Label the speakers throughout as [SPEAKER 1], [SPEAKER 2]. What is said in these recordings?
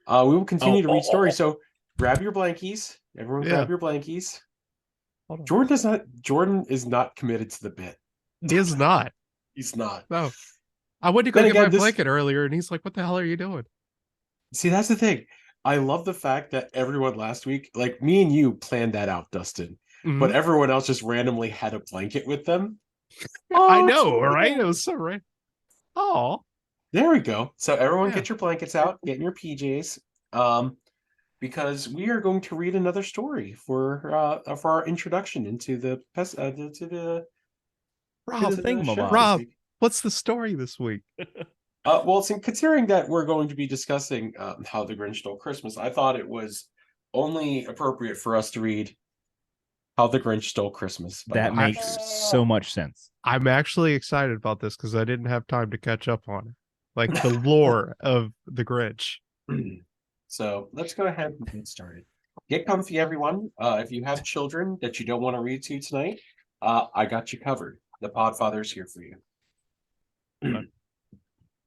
[SPEAKER 1] We will continue to read stories.
[SPEAKER 2] Oh.
[SPEAKER 1] So grab your blankies. Everyone
[SPEAKER 2] Yeah.
[SPEAKER 1] grab your blankies.
[SPEAKER 2] Hold on.
[SPEAKER 1] Jordan is not committed to the bit.
[SPEAKER 2] He is not.
[SPEAKER 1] He's not.
[SPEAKER 2] No. I went to go
[SPEAKER 1] Then
[SPEAKER 2] get my
[SPEAKER 1] again, this
[SPEAKER 2] blanket earlier, and he's like, "What the hell are you doing?"
[SPEAKER 1] see that's the thing. I love the fact that everyone last week, like me and you, planned that out, Dustin. But
[SPEAKER 2] Hmm.
[SPEAKER 1] everyone else just randomly had a blanket with them.
[SPEAKER 2] I
[SPEAKER 1] Oh,
[SPEAKER 2] know, right? It
[SPEAKER 1] Jordan.
[SPEAKER 2] was so right. Oh,
[SPEAKER 1] There we go. So everyone
[SPEAKER 2] yeah.
[SPEAKER 1] get your blankets out, get in your PJs. Um, because we are going to read another story for our introduction into the
[SPEAKER 3] To the
[SPEAKER 1] the show
[SPEAKER 3] thingamabobs.
[SPEAKER 1] this
[SPEAKER 2] Rob,
[SPEAKER 1] week.
[SPEAKER 2] what's the story this week?
[SPEAKER 1] Well, considering that we're going to be discussing how the Grinch Stole Christmas, I thought it was only appropriate for us to read "How the Grinch Stole Christmas" by the
[SPEAKER 3] That makes
[SPEAKER 1] Hucksters.
[SPEAKER 3] so much sense.
[SPEAKER 2] I'm actually excited about this because I didn't have time to catch up on it. Like the lore of the Grinch.
[SPEAKER 1] So let's go ahead and get started. Get comfy, everyone. If you have children that you don't want to read to tonight, I got you covered. The Podfather's here for you.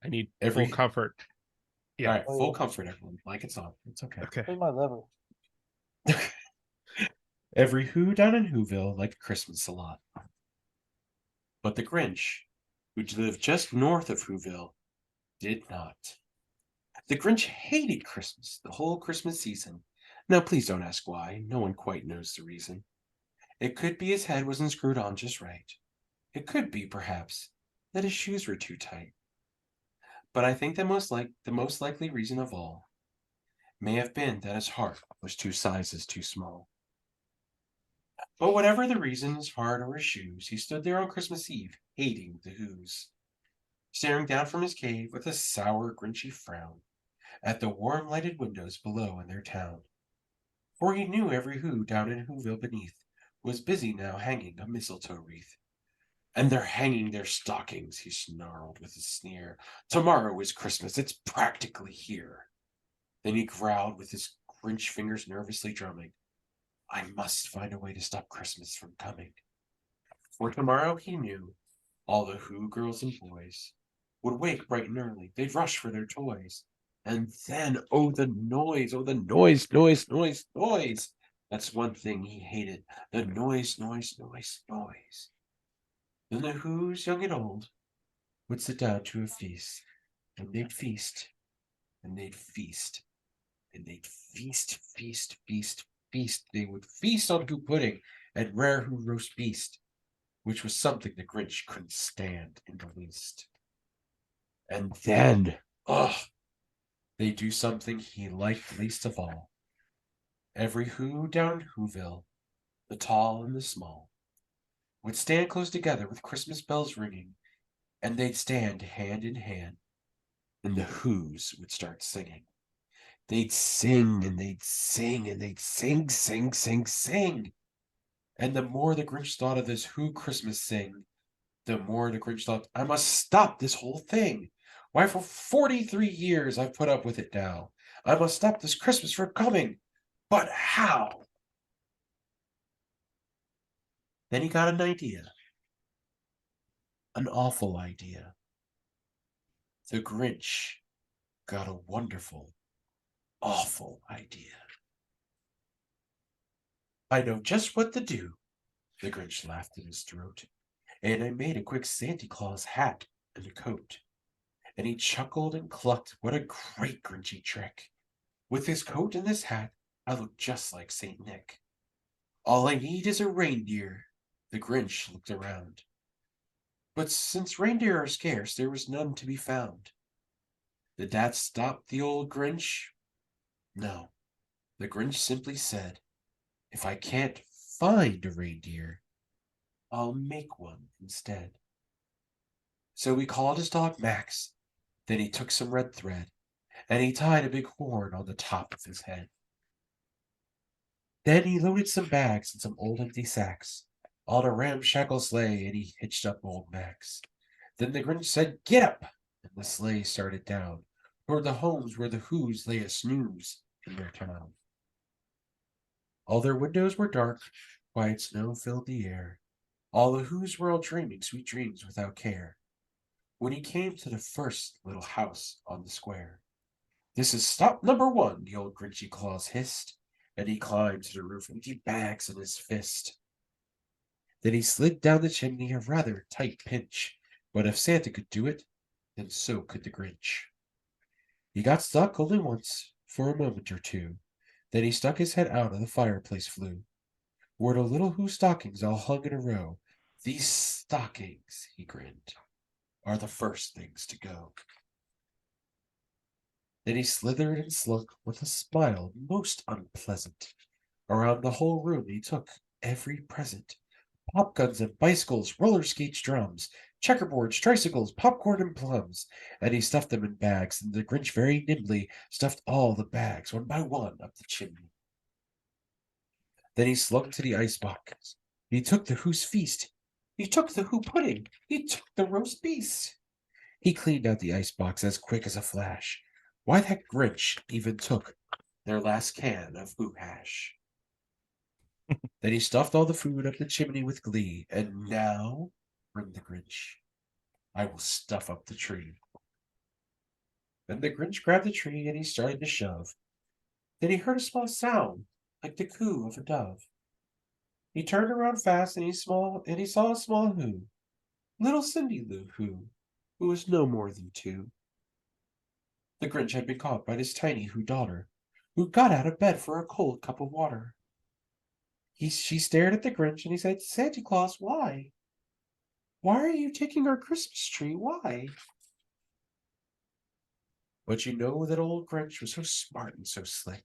[SPEAKER 2] I need full
[SPEAKER 1] Every
[SPEAKER 2] comfort.
[SPEAKER 1] All
[SPEAKER 2] Yeah.
[SPEAKER 1] right, full comfort, everyone. Like it's on. It's okay.
[SPEAKER 2] Okay.
[SPEAKER 4] Where's my lever?
[SPEAKER 1] Every Who down in Whoville liked Christmas a lot. But the Grinch, who lived just north of Whoville, did not. The Grinch hated Christmas the whole Christmas season. Now, please don't ask why. No one quite knows the reason. It could be his head wasn't screwed on just right. It could be, perhaps, that his shoes were too tight. But I think the most likely reason of all may have been that his heart was 2 sizes too small. But whatever the reason, his heart or his shoes, he stood there on Christmas Eve, hating the Who's, staring down from his cave with a sour, grinchy frown at the warm lighted windows below in their town. For he knew every Who down in Whoville beneath was busy now hanging a mistletoe wreath. And they're hanging their stockings, he snarled with a sneer. Tomorrow is Christmas, it's practically here. Then he growled with his Grinch fingers nervously drumming. I must find a way to stop Christmas from coming. For tomorrow, he knew, all the Who girls and boys would wake bright and early. They'd rush for their toys. And then, oh, the noise. That's one thing he hated, the noise. Then the Who's, young and old, would sit down to a feast, and they'd feast, and they'd feast, and they'd feast. They would feast on Who pudding and rare Who roast beast, which was something the Grinch couldn't stand in the least. And then, they do something he liked least of all. Every Who down in Whoville, the tall and the small, would stand close together with Christmas bells ringing, and they'd stand hand in hand, and the Who's would start singing. They'd sing and they'd sing and they'd sing. And the more the Grinch thought of this Who Christmas sing, the more the Grinch thought, I must stop this whole thing. Why, for 43 years I've put up with it now. I must stop this Christmas from coming. But how? Then he got an idea. An awful idea. The Grinch got a wonderful, awful idea. I know just what to do. The Grinch laughed in his throat. And I made a quick Santa Claus hat and a coat. And he chuckled and clucked. What a great Grinchy trick. With this coat and this hat, I look just like Saint Nick. All I need is a reindeer. The Grinch looked around. But since reindeer are scarce, there was none to be found. Did that stop the old Grinch? No. The Grinch simply said, if I can't find a reindeer, I'll make one instead. So he called his dog Max. Then he took some red thread, and he tied a big horn on the top of his head. Then he loaded some bags and some old empty sacks on a ramshackle sleigh, and he hitched up old Max. Then the Grinch said, get up! And the sleigh started down toward the homes where the Who's lay a snooze in their town. All their windows were dark, quiet snow filled the air. All the Who's were all dreaming sweet dreams without care. When he came to the first little house on the square, This is stop number one, the old Grinchy Claus hissed, and he climbed to the roof, empty bags in his fist. Then he slid down the chimney, a rather tight pinch, but if Santa could do it, then so could the Grinch. He got stuck only once, for a moment or two. Then he stuck his head out of the fireplace flue, where the little Who stockings all hung in a row. These stockings, he grinned, are the first things to go. Then he slithered and slunk with a smile most unpleasant. Around the whole room he took every present. Pop guns and bicycles, roller skates, drums, checkerboards, tricycles, popcorn and plums, and he stuffed them in bags, and the Grinch very nimbly stuffed all the bags, one by one, up the chimney. Then he slunk to the icebox. He took the Who's feast. He took the Who pudding. He took the roast beast. He cleaned out the icebox as quick as a flash. Why, that Grinch even took their last can of Who hash. Then he stuffed all the food up the chimney with glee. And now, grinned the Grinch, I will stuff up the tree. Then the Grinch grabbed the tree and he started to shove. Then he heard a small sound, like the coo of a dove. He turned around fast and he saw a small Who, little Cindy Lou who was no more than 2. The Grinch had been caught by this tiny Who daughter, who got out of bed for a cold cup of water. She stared at the Grinch and he said, Santa Claus, why? Why are you taking our Christmas tree? Why? But you know that old Grinch was so smart and so slick.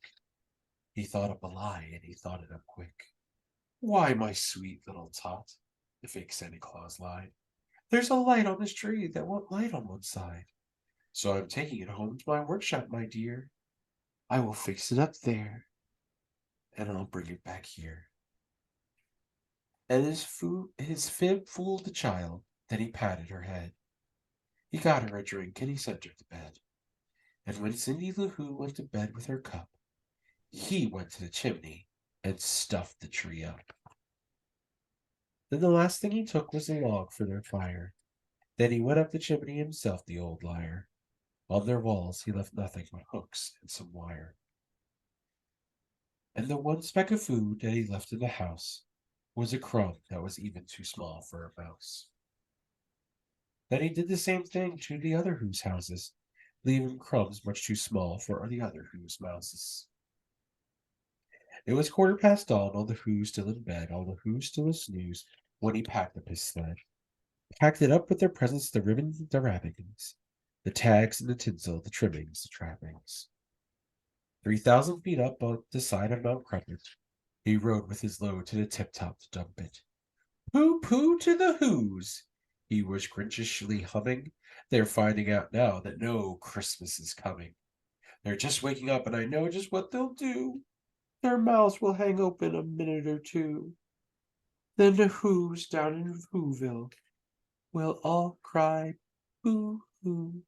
[SPEAKER 1] He thought up a lie and he thought it up quick. Why, my sweet little tot, the fake Santa Claus lied. There's a light on this tree that won't light on one side. So I'm taking it home to my workshop, my dear. I will fix it up there, and I'll bring it back here. And his fib fooled the child. Then he patted her head. He got her a drink, and he sent her to bed. And when Cindy Lou Who went to bed with her cup, he went to the chimney and stuffed the tree up. Then the last thing he took was a log for their fire. Then he went up the chimney himself, the old liar. On their walls he left nothing but hooks and some wire. And the one speck of food that he left in the house was a crumb that was even too small for a mouse. Then he did the same thing to the other Who's houses, leaving crumbs much too small for the other Who's mouses. It was 1/4 past dawn, all the Who's still in bed, all the Who's still a snooze, when he packed up his sled. Packed it up with their presents, the ribbons, the wrappings, the tags and the tinsel, the trimmings, the trappings. 3,000 feet up on the side of Mount Crumpet, he rode with his load to the tip-top to dump it. Pooh, pooh to the Who's, he was grinchishly humming. They're finding out now that no Christmas is coming. They're just waking up, and I know just what they'll do. Their mouths will hang open a minute or two. Then the Who's down in Whoville will all cry boo-hoo.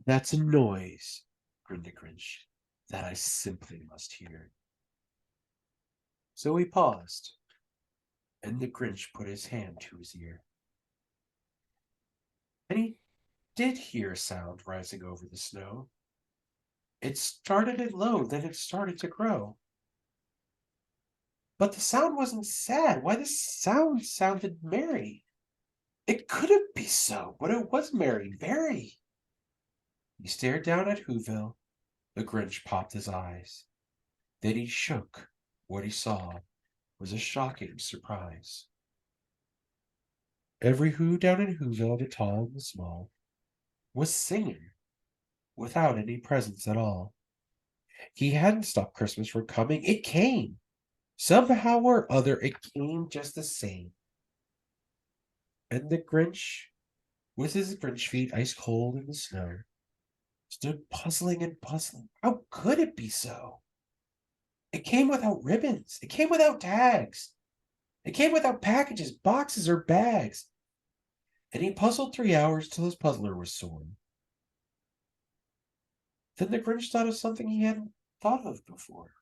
[SPEAKER 1] That's a noise, grinned the Grinch, that I simply must hear. So he paused, and the Grinch put his hand to his ear. And he did hear a sound rising over the snow. It started at low, then it started to grow. But the sound wasn't sad. Why, the sound sounded merry. It couldn't be so, but it was merry, very. He stared down at Whoville. The Grinch popped his eyes. Then he shook. What he saw was a shocking surprise. Every Who down in Whoville, the tall and the small, was singing without any presents at all. He hadn't stopped Christmas from coming. It came. Somehow or other, it came just the same. And the Grinch, with his Grinch feet ice cold in the snow, stood puzzling and puzzling. How could it be so? It came without ribbons. It came without tags. It came without packages, boxes, or bags. And he puzzled 3 hours till his puzzler was sore. Then the Grinch thought of something he hadn't thought of before.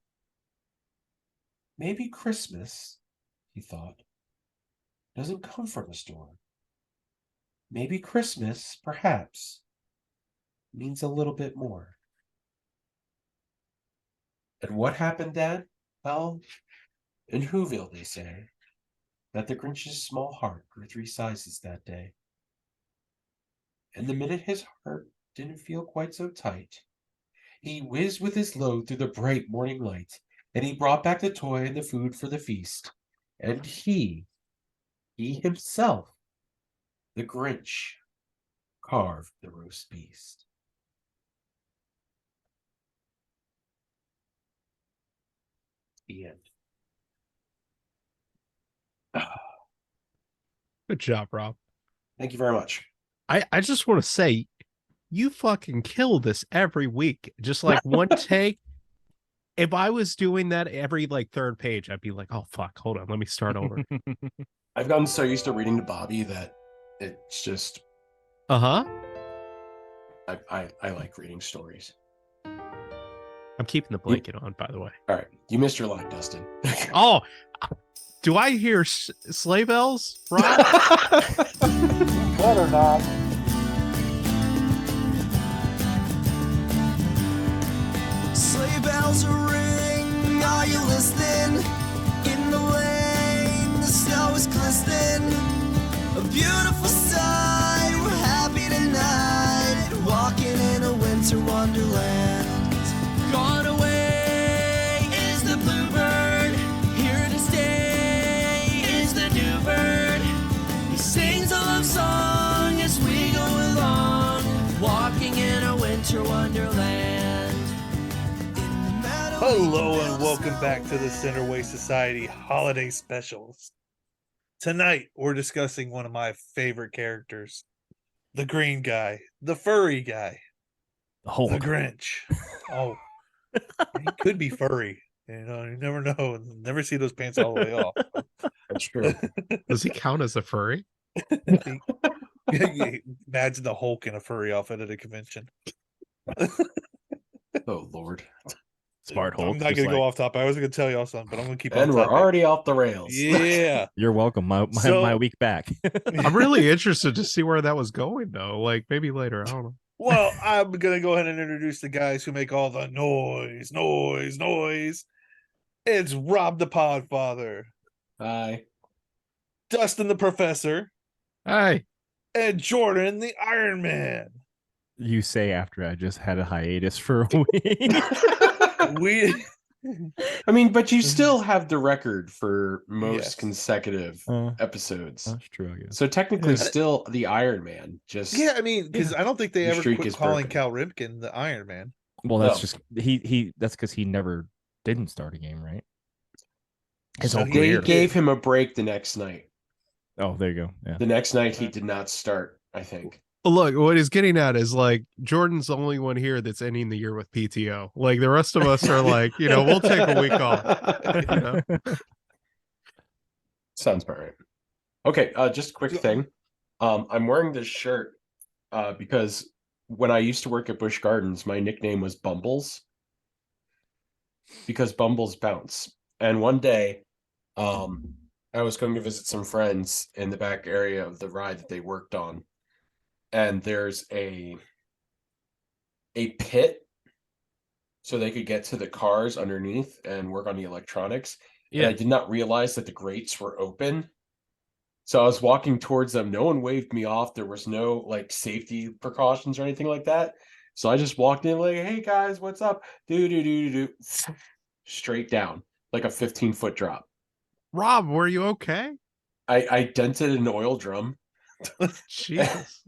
[SPEAKER 1] Maybe Christmas, he thought, doesn't come from a store. Maybe Christmas, perhaps, means a little bit more. And what happened, Dad? Well, in Whoville, they say that the Grinch's small heart grew 3 sizes that day. And the minute his heart didn't feel quite so tight, he whizzed with his load through the bright morning light, and he brought back the toy and the food for the feast. And he himself, the Grinch, carved the roast beast. The end.
[SPEAKER 2] Good job, Rob.
[SPEAKER 1] Thank you very much.
[SPEAKER 2] I just want to say, you fucking kill this every week. Just like one take. If I was doing that every like third page, I'd be like, oh fuck, hold on, let me start over.
[SPEAKER 1] I've gotten so used to reading to Bobby that it's just
[SPEAKER 2] Uh-huh.
[SPEAKER 1] I like reading stories.
[SPEAKER 2] I'm keeping the blanket on, by the way.
[SPEAKER 1] All right, you missed your line, Dustin.
[SPEAKER 2] Oh, do I hear sleigh bells, Rob?
[SPEAKER 3] Better not.
[SPEAKER 4] Sleigh bells are ring, are you listening? In the lane, the snow is glistening. A beautiful sight, we're happy tonight. Walking in a winter wonderland. Gone away is the bluebird. Here to stay is the new bird. He sings a love song as we go along. Walking in a winter wonderland.
[SPEAKER 3] Hello and welcome back to the Centerway Society Holiday Specials. Tonight we're discussing one of my favorite characters, the green guy, the furry guy, the Grinch. Oh, he could be furry. You know, you never know. Never see those pants all the way off.
[SPEAKER 1] That's true.
[SPEAKER 2] Does he count as a furry?
[SPEAKER 3] Imagine the Hulk in a furry outfit at a convention.
[SPEAKER 1] Oh Lord.
[SPEAKER 5] Smart Hulk.
[SPEAKER 3] I'm not going to go off topic. I was going to tell y'all something, but I'm going to keep
[SPEAKER 1] And
[SPEAKER 3] on
[SPEAKER 1] we're
[SPEAKER 3] topic.
[SPEAKER 1] already off the rails.
[SPEAKER 3] Yeah.
[SPEAKER 5] You're welcome. My week back.
[SPEAKER 2] I'm really interested to see where that was going, though. Like maybe later. I don't know.
[SPEAKER 3] Well, I'm going to go ahead and introduce the guys who make all the noise. It's Rob the Podfather,
[SPEAKER 1] Hi.
[SPEAKER 3] Dustin the Professor,
[SPEAKER 2] Hey,
[SPEAKER 3] and Jordan the Iron Man.
[SPEAKER 5] You say after I just had a hiatus for a week.
[SPEAKER 3] We
[SPEAKER 1] I mean, but you still have the record for most
[SPEAKER 3] Yes.
[SPEAKER 1] consecutive episodes.
[SPEAKER 5] That's true, I guess.
[SPEAKER 1] So technically
[SPEAKER 2] Yeah.
[SPEAKER 1] still the Iron Man. Just
[SPEAKER 3] Yeah, I mean, because I don't think they
[SPEAKER 1] Your
[SPEAKER 3] ever
[SPEAKER 1] streak
[SPEAKER 3] quit
[SPEAKER 1] is
[SPEAKER 3] calling
[SPEAKER 1] broken.
[SPEAKER 3] Cal Ripken the Iron Man.
[SPEAKER 5] Well, that's
[SPEAKER 1] No.
[SPEAKER 5] just he. That's because he never didn't start a game, right? His
[SPEAKER 3] So
[SPEAKER 5] whole
[SPEAKER 3] he
[SPEAKER 1] they
[SPEAKER 5] career.
[SPEAKER 1] gave him a break the next night.
[SPEAKER 5] Oh, there you go. Yeah.
[SPEAKER 1] The next night he did not start, I think.
[SPEAKER 2] look, what he's getting at is like Jordan's the only one here that's ending the year with PTO. Like the rest of us are like, we'll take a week off. You know?
[SPEAKER 1] Sounds about right. Okay, just a quick thing. I'm wearing this shirt because when I used to work at Busch Gardens, my nickname was Bumbles because Bumbles bounce. And one day, I was going to visit some friends in the back area of the ride that they worked on, and there's a pit so they could get to the cars underneath and work on the electronics. And I did not realize that the grates were open. So I was walking towards them. No one waved me off. There was no like safety precautions or anything like that. So I just walked in like, hey guys, what's up? Do. Straight down, like a 15-foot drop.
[SPEAKER 2] Rob, were you okay?
[SPEAKER 1] I dented an oil drum.
[SPEAKER 2] Jesus.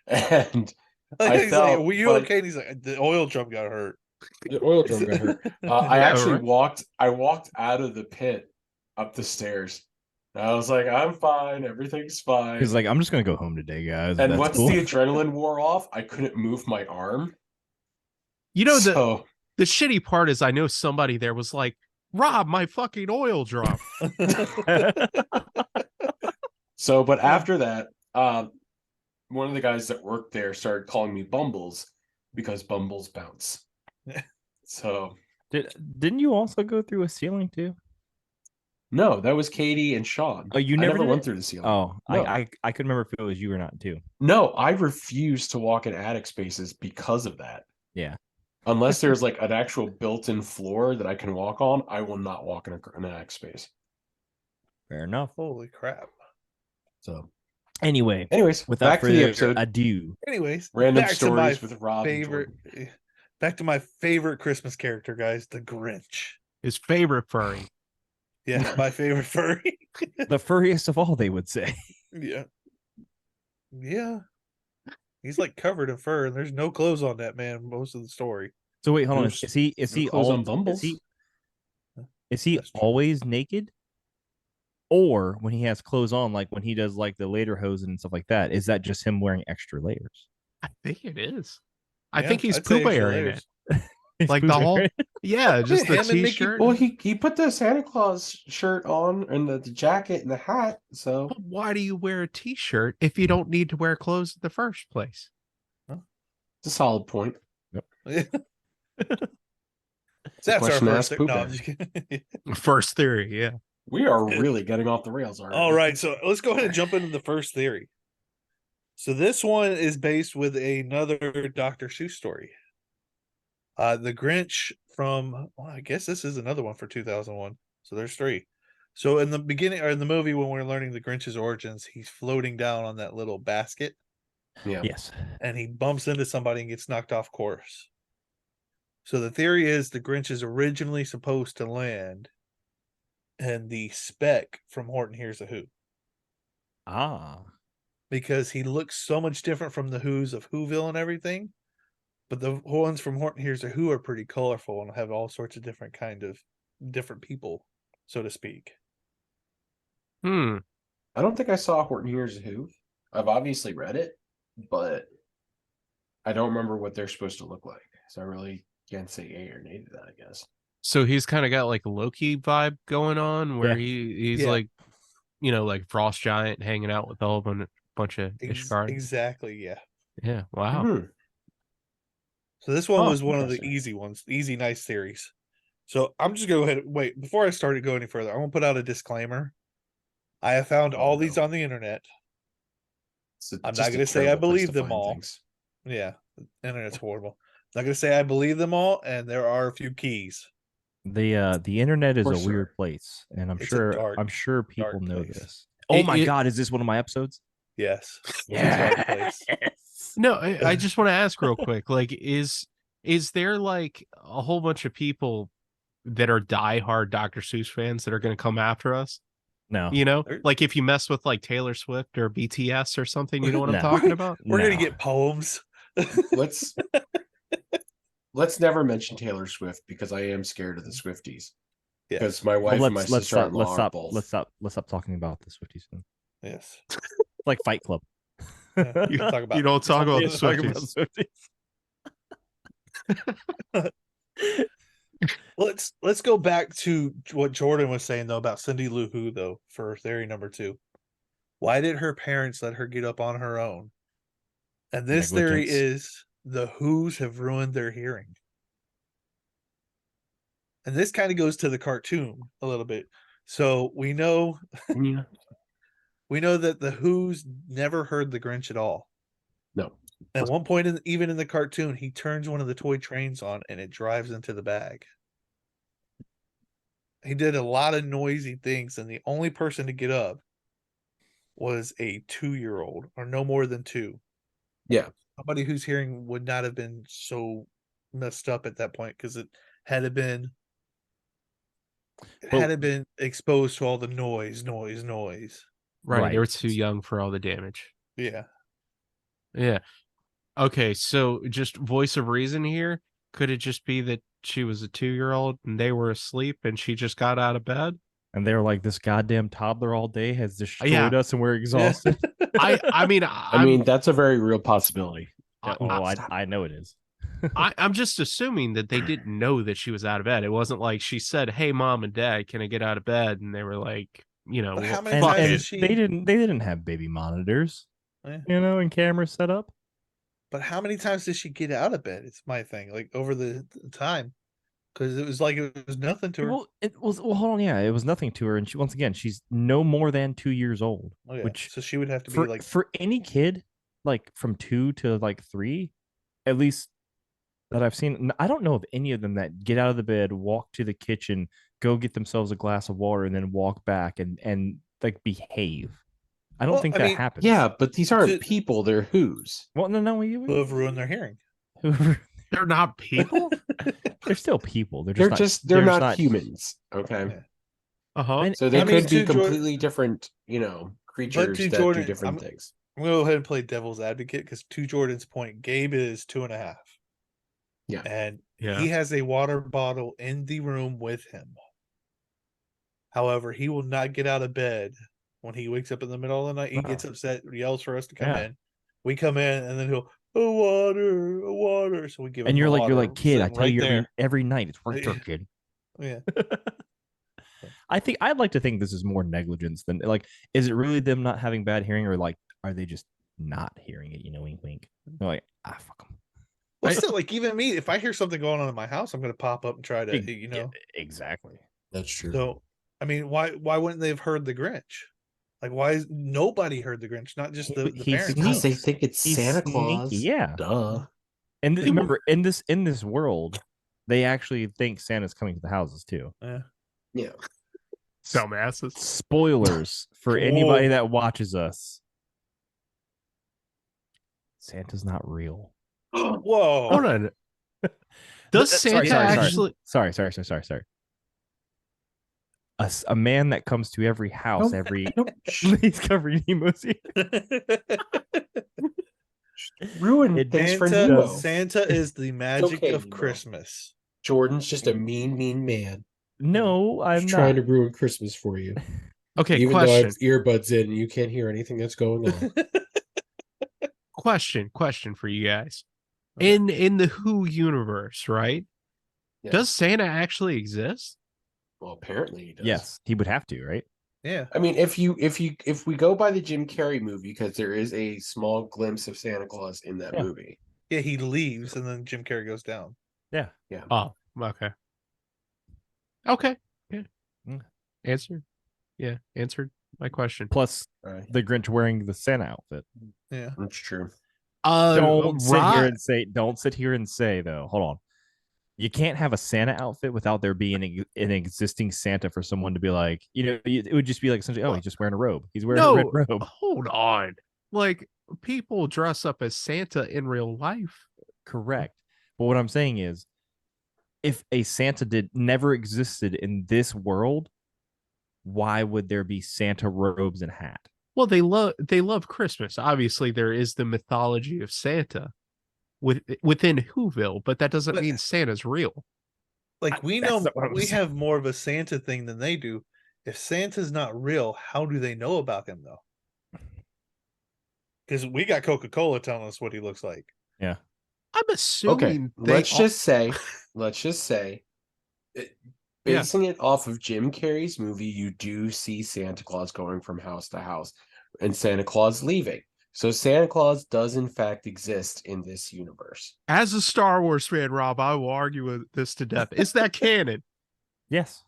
[SPEAKER 1] And
[SPEAKER 3] He's
[SPEAKER 1] felt,
[SPEAKER 3] like, were you
[SPEAKER 1] but-
[SPEAKER 3] okay? And he's like, the oil drum got hurt.
[SPEAKER 1] the oil drum got hurt. I
[SPEAKER 2] Yeah,
[SPEAKER 1] actually
[SPEAKER 2] right.
[SPEAKER 1] I walked out of the pit up the stairs. And I was like, I'm fine. Everything's fine.
[SPEAKER 5] He's like, I'm just gonna go home today, guys.
[SPEAKER 1] And
[SPEAKER 5] That's
[SPEAKER 1] once
[SPEAKER 5] cool.
[SPEAKER 1] the adrenaline wore off, I couldn't move my arm.
[SPEAKER 2] The shitty part is I know somebody there was like, Rob, my fucking oil drum.
[SPEAKER 1] But after that, one of the guys that worked there started calling me Bumbles because Bumbles bounce. So
[SPEAKER 5] Didn't you also go through a ceiling too?
[SPEAKER 1] No, that was Katie and Sean.
[SPEAKER 5] Oh, you
[SPEAKER 1] I
[SPEAKER 5] never
[SPEAKER 1] never
[SPEAKER 5] did
[SPEAKER 1] went
[SPEAKER 5] it?
[SPEAKER 1] through the ceiling.
[SPEAKER 5] Oh,
[SPEAKER 1] No.
[SPEAKER 5] I couldn't remember if it was you or not too.
[SPEAKER 1] No, I refuse to walk in attic spaces because of that.
[SPEAKER 5] Yeah.
[SPEAKER 1] Unless there's like an actual built-in floor that I can walk on, I will not walk in an attic space.
[SPEAKER 5] Fair enough.
[SPEAKER 3] Holy crap.
[SPEAKER 1] So,
[SPEAKER 5] Anyway,
[SPEAKER 1] anyways,
[SPEAKER 5] without
[SPEAKER 1] back to the
[SPEAKER 5] further
[SPEAKER 1] episode.
[SPEAKER 5] ado,
[SPEAKER 3] Anyways,
[SPEAKER 1] Random
[SPEAKER 3] back to my
[SPEAKER 1] stories with Rob and
[SPEAKER 3] favorite.
[SPEAKER 1] Jordan.
[SPEAKER 3] Back to my favorite Christmas character, guys, the Grinch.
[SPEAKER 2] His favorite furry.
[SPEAKER 3] Yeah, my favorite furry.
[SPEAKER 5] the furriest of all, they would say.
[SPEAKER 3] Yeah. Yeah. He's like covered in fur, and there's no clothes on that man most of the story.
[SPEAKER 5] So wait, hold on.
[SPEAKER 1] There's
[SPEAKER 5] Is he
[SPEAKER 1] no clothes on
[SPEAKER 5] is
[SPEAKER 1] Bumbles.
[SPEAKER 5] he
[SPEAKER 3] That's true.
[SPEAKER 5] always naked? Or when he has clothes on, like when he does like the later hose and stuff like that, is that just him wearing extra layers?
[SPEAKER 2] I think it is. I
[SPEAKER 3] Yeah,
[SPEAKER 2] think he's
[SPEAKER 3] I'd say
[SPEAKER 2] Pooh
[SPEAKER 3] extra
[SPEAKER 2] Bear in
[SPEAKER 3] layers.
[SPEAKER 2] it.
[SPEAKER 5] His
[SPEAKER 2] Like
[SPEAKER 5] boobs
[SPEAKER 2] the
[SPEAKER 5] are
[SPEAKER 2] whole,
[SPEAKER 5] great.
[SPEAKER 2] yeah, just
[SPEAKER 3] Yeah,
[SPEAKER 2] the
[SPEAKER 3] him and Mickey-
[SPEAKER 2] t-shirt.
[SPEAKER 1] Well, he put the Santa Claus shirt on and the jacket and the hat. So
[SPEAKER 2] But why do you wear a t-shirt if you don't need to wear clothes in the first place?
[SPEAKER 1] it's a solid point.
[SPEAKER 3] That's
[SPEAKER 1] question
[SPEAKER 3] our
[SPEAKER 1] to ask
[SPEAKER 3] first.
[SPEAKER 1] Pooh
[SPEAKER 3] No,
[SPEAKER 1] Bear.
[SPEAKER 3] I'm just kidding.
[SPEAKER 2] First theory, yeah.
[SPEAKER 1] We are really getting off the rails already.
[SPEAKER 3] All right, so let's go ahead and jump into the first theory. So this one is based with another Dr. Seuss story. The Grinch from, well, I guess this is another one for 2001. So there's three. So in the beginning, or in the movie, when we're learning the Grinch's origins, he's floating down on that little basket,
[SPEAKER 1] Yeah.
[SPEAKER 5] Yes.
[SPEAKER 3] and he bumps into somebody and gets knocked off course. So the theory is the Grinch is originally supposed to land and the Speck from Horton Hears a Who,
[SPEAKER 5] Ah.
[SPEAKER 3] because he looks so much different from the Who's of Whoville and everything. But the ones from Horton Hears a Who are pretty colorful and have all sorts of different different people, so to speak.
[SPEAKER 2] Hmm.
[SPEAKER 1] I don't think I saw Horton Hears a Who. I've obviously read it, but I don't remember what they're supposed to look like. So I really can't say yay or nay to that, I guess.
[SPEAKER 2] So he's kind of got like a Loki vibe going on where
[SPEAKER 5] Yeah.
[SPEAKER 2] he's
[SPEAKER 3] Yeah.
[SPEAKER 2] like, you know, like Frost Giant hanging out with a whole bunch of Ishgard.
[SPEAKER 3] Exactly, yeah.
[SPEAKER 2] Yeah. Wow.
[SPEAKER 1] Mhm.
[SPEAKER 3] So this one
[SPEAKER 5] Oh,
[SPEAKER 3] was one of the
[SPEAKER 1] interesting.
[SPEAKER 3] easy ones, easy, nice theories. So I'm just going to go ahead. Wait, before I start to go any further, I want to put out a disclaimer. I have found
[SPEAKER 1] Oh,
[SPEAKER 3] all these
[SPEAKER 1] no.
[SPEAKER 3] on the internet. I'm
[SPEAKER 1] Just
[SPEAKER 3] not
[SPEAKER 1] a
[SPEAKER 3] going to say I
[SPEAKER 1] terrible place
[SPEAKER 3] believe
[SPEAKER 1] to
[SPEAKER 3] them
[SPEAKER 1] find
[SPEAKER 3] all.
[SPEAKER 1] things.
[SPEAKER 3] Yeah, the internet's horrible. I'm not going to say I believe them all, and there are a few keys.
[SPEAKER 5] The internet is a
[SPEAKER 1] course there
[SPEAKER 5] weird
[SPEAKER 1] are.
[SPEAKER 5] place, and
[SPEAKER 3] It's a
[SPEAKER 5] I'm sure people
[SPEAKER 3] dark
[SPEAKER 5] know
[SPEAKER 3] place.
[SPEAKER 5] this. Oh my
[SPEAKER 2] It-
[SPEAKER 5] god, is this one of my episodes?
[SPEAKER 3] Yes. It's a dark place.
[SPEAKER 2] No, I just want to ask real quick, like, is there like a whole bunch of people that are diehard Dr. Seuss fans that are going to come after us?
[SPEAKER 5] No.
[SPEAKER 2] You know,
[SPEAKER 3] There-
[SPEAKER 2] like if you mess with like Taylor Swift or BTS or something, you know what I'm
[SPEAKER 5] No.
[SPEAKER 2] talking about?
[SPEAKER 3] We're going
[SPEAKER 5] No.
[SPEAKER 3] to get poems.
[SPEAKER 1] Let's never mention Taylor Swift because I am scared of the Swifties.
[SPEAKER 3] Yeah.
[SPEAKER 1] Because my wife
[SPEAKER 5] Well,
[SPEAKER 1] and my sister-in-law are
[SPEAKER 5] stop
[SPEAKER 1] both.
[SPEAKER 5] let's stop talking about the Swifties then.
[SPEAKER 3] Yes.
[SPEAKER 5] It's like Fight Club.
[SPEAKER 3] Yeah,
[SPEAKER 2] You,
[SPEAKER 3] talk about
[SPEAKER 2] you don't talk about the
[SPEAKER 5] Talk about
[SPEAKER 2] Swifties.
[SPEAKER 3] Let's go back to what Jordan was saying though about Cindy Lou Who though for theory number 2. Why did her parents let her get up on her own? And this theory
[SPEAKER 5] Negligence.
[SPEAKER 3] is the Who's have ruined their hearing. And this kind of goes to the cartoon a little bit. So we know
[SPEAKER 1] Yeah.
[SPEAKER 3] that the Who's never heard the Grinch at all.
[SPEAKER 1] No.
[SPEAKER 3] At one point, even in the cartoon, he turns one of the toy trains on and it drives into the bag. He did a lot of noisy things, and the only person to get up was a 2-year-old, or no more than 2.
[SPEAKER 1] Yeah.
[SPEAKER 3] Somebody whose hearing would not have been so messed up at that point because it had been exposed to all the noise.
[SPEAKER 2] Right. They were
[SPEAKER 5] Right.
[SPEAKER 2] too young for all the damage.
[SPEAKER 3] Yeah.
[SPEAKER 2] Yeah. Okay. So just voice of reason here. Could it just be that she was a 2-year-old and they were asleep and she just got out of bed?
[SPEAKER 5] And they were like, this goddamn toddler all day has destroyed
[SPEAKER 2] Yeah.
[SPEAKER 5] us and we're exhausted.
[SPEAKER 2] I mean,
[SPEAKER 1] I mean, that's a very real possibility.
[SPEAKER 5] I know it is.
[SPEAKER 2] I'm just assuming that they didn't know that she was out of bed. It wasn't like she said, "Hey, mom and dad, can I get out of bed?" And they were like, you know,
[SPEAKER 3] But how
[SPEAKER 2] well,
[SPEAKER 3] many
[SPEAKER 5] And,
[SPEAKER 2] fuck
[SPEAKER 3] times
[SPEAKER 5] and
[SPEAKER 2] it.
[SPEAKER 3] is she-
[SPEAKER 5] they didn't have baby monitors,
[SPEAKER 3] Yeah.
[SPEAKER 5] and cameras set up.
[SPEAKER 3] But how many times did she get out of bed? It's my thing. Like over the time, because it was like it was nothing to her.
[SPEAKER 5] Well, hold on, yeah, it was nothing to her, and she once again, she's no more than 2 years old,
[SPEAKER 3] Oh, yeah.
[SPEAKER 5] which
[SPEAKER 3] So she would have to be
[SPEAKER 5] for
[SPEAKER 3] like,
[SPEAKER 5] for any kid, like from 2 to like 3, at least that I've seen. I don't know of any of them that get out of the bed, walk to the kitchen, go get themselves a glass of water, and then walk back and like behave. I don't
[SPEAKER 3] Well,
[SPEAKER 5] think
[SPEAKER 3] I
[SPEAKER 5] that
[SPEAKER 3] mean,
[SPEAKER 5] happens.
[SPEAKER 1] Yeah, but these aren't
[SPEAKER 3] To-
[SPEAKER 1] people; they're who's.
[SPEAKER 5] Well, no,
[SPEAKER 3] who have ruined their hearing.
[SPEAKER 2] They're not people.
[SPEAKER 5] they're still people. They're
[SPEAKER 1] They're
[SPEAKER 5] just
[SPEAKER 1] just they're
[SPEAKER 5] just
[SPEAKER 1] not humans. Okay,
[SPEAKER 3] Yeah.
[SPEAKER 2] Uh-huh.
[SPEAKER 1] so they
[SPEAKER 3] I mean,
[SPEAKER 1] could be
[SPEAKER 3] to Jordan-
[SPEAKER 1] completely different, creatures
[SPEAKER 3] to
[SPEAKER 1] that
[SPEAKER 3] Jordan,
[SPEAKER 1] do different things.
[SPEAKER 3] I'm gonna go ahead and play devil's advocate because to Jordan's point, Gabe is 2.5.
[SPEAKER 1] Yeah.
[SPEAKER 3] And
[SPEAKER 2] Yeah.
[SPEAKER 3] he has a water bottle in the room with him. However, he will not get out of bed when he wakes up in the middle of the night. He gets upset, yells for us to come in. We come in, and then he'll, a water. So we give him
[SPEAKER 5] And you're
[SPEAKER 3] water,
[SPEAKER 5] like, kid, I
[SPEAKER 3] sitting
[SPEAKER 5] tell you
[SPEAKER 3] there.
[SPEAKER 5] every night, it's right there,
[SPEAKER 3] Yeah.
[SPEAKER 5] kid.
[SPEAKER 3] Yeah.
[SPEAKER 5] I'd like to think this is more negligence than like, is it really them not having bad hearing, or like, are they just not hearing it? Wink, wink. They're like, fuck them.
[SPEAKER 3] Well, still, like even me, if I hear something going on in my house, I'm going to pop up and try to,
[SPEAKER 5] Exactly.
[SPEAKER 1] That's true.
[SPEAKER 3] So, I mean, why wouldn't they have heard the Grinch? Like, why is nobody heard the Grinch? Not just the
[SPEAKER 5] He's
[SPEAKER 3] parents.
[SPEAKER 1] because they
[SPEAKER 5] sneaks.
[SPEAKER 1] think it's
[SPEAKER 5] He's
[SPEAKER 1] Santa
[SPEAKER 5] sneaky,
[SPEAKER 1] Claus.
[SPEAKER 5] yeah.
[SPEAKER 1] Duh.
[SPEAKER 5] And remember, in this world, they actually think Santa's coming to the houses too.
[SPEAKER 1] Yeah.
[SPEAKER 2] Dumbasses.
[SPEAKER 5] Spoilers for anybody that watches us. Santa's not real.
[SPEAKER 3] Whoa.
[SPEAKER 2] Hold on. Does Santa actually?
[SPEAKER 5] Sorry. A man that comes to every house, he's covering Nemo's ear.
[SPEAKER 1] Ruin things for Nemo.
[SPEAKER 3] Santa is the magic
[SPEAKER 1] okay,
[SPEAKER 3] of
[SPEAKER 1] Nemo.
[SPEAKER 3] Christmas.
[SPEAKER 1] Jordan's just a mean man.
[SPEAKER 5] No, I'm
[SPEAKER 1] He's
[SPEAKER 5] not
[SPEAKER 1] trying to ruin Christmas for you.
[SPEAKER 2] Okay,
[SPEAKER 1] Even though I
[SPEAKER 2] question.
[SPEAKER 1] have earbuds in, you can't hear anything that's going on.
[SPEAKER 2] Question for you guys.
[SPEAKER 3] Okay.
[SPEAKER 2] In the Who universe, right?
[SPEAKER 1] Yeah.
[SPEAKER 2] Does Santa actually exist?
[SPEAKER 1] Well, apparently he does.
[SPEAKER 5] Yes, he would have to, right?
[SPEAKER 3] Yeah.
[SPEAKER 1] I mean, if we go by the Jim Carrey movie, because there is a small glimpse of Santa Claus in that movie.
[SPEAKER 3] Yeah, he leaves and then Jim Carrey goes down.
[SPEAKER 5] Yeah.
[SPEAKER 2] Oh, okay. Okay. Yeah.
[SPEAKER 5] Mm.
[SPEAKER 2] Answered. Yeah, answered my question.
[SPEAKER 5] Plus the Grinch wearing the Santa outfit.
[SPEAKER 3] Yeah.
[SPEAKER 1] That's true.
[SPEAKER 5] Don't sit here and say though. Hold on. You can't have a Santa outfit without there being an existing Santa for someone to be like, it would just be like essentially, he's just wearing a robe. He's wearing a red robe.
[SPEAKER 2] Hold on. Like, people dress up as Santa in real life.
[SPEAKER 5] Correct. But what I'm saying is, if a Santa never existed in this world, why would there be Santa robes and hat?
[SPEAKER 2] Well, they love Christmas. Obviously, there is the mythology of Santa within Whoville, but that doesn't mean Santa's real.
[SPEAKER 3] Like, we have more of a Santa thing than they do. If Santa's not real, how do they know about him though? Because we got Coca-Cola telling us what he looks like.
[SPEAKER 5] Yeah.
[SPEAKER 2] I'm assuming.
[SPEAKER 1] Let's just say, basing it off of Jim Carrey's movie, you do see Santa Claus going from house to house and Santa Claus leaving. So Santa Claus does in fact exist in this universe.
[SPEAKER 2] As a Star Wars fan, Rob, I will argue with this to death. Is that canon?
[SPEAKER 5] Yes.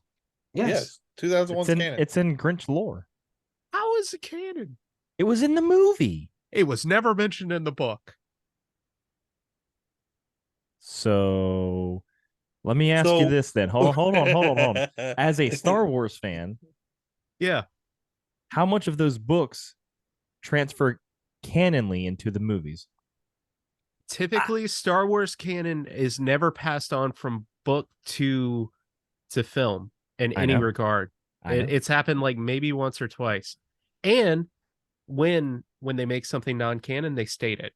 [SPEAKER 3] Yes. 2001's canon.
[SPEAKER 5] It's in Grinch lore.
[SPEAKER 2] How is it canon?
[SPEAKER 5] It was in the movie.
[SPEAKER 2] It was never mentioned in the book.
[SPEAKER 5] So let me ask you this then. Hold on. As a Star Wars fan,
[SPEAKER 2] yeah,
[SPEAKER 5] how much of those books transfer canonly into the movies?
[SPEAKER 2] Typically, Star Wars canon is never passed on from book to film in any regard. It's happened like maybe once or twice. And when they make something non-canon, they state it.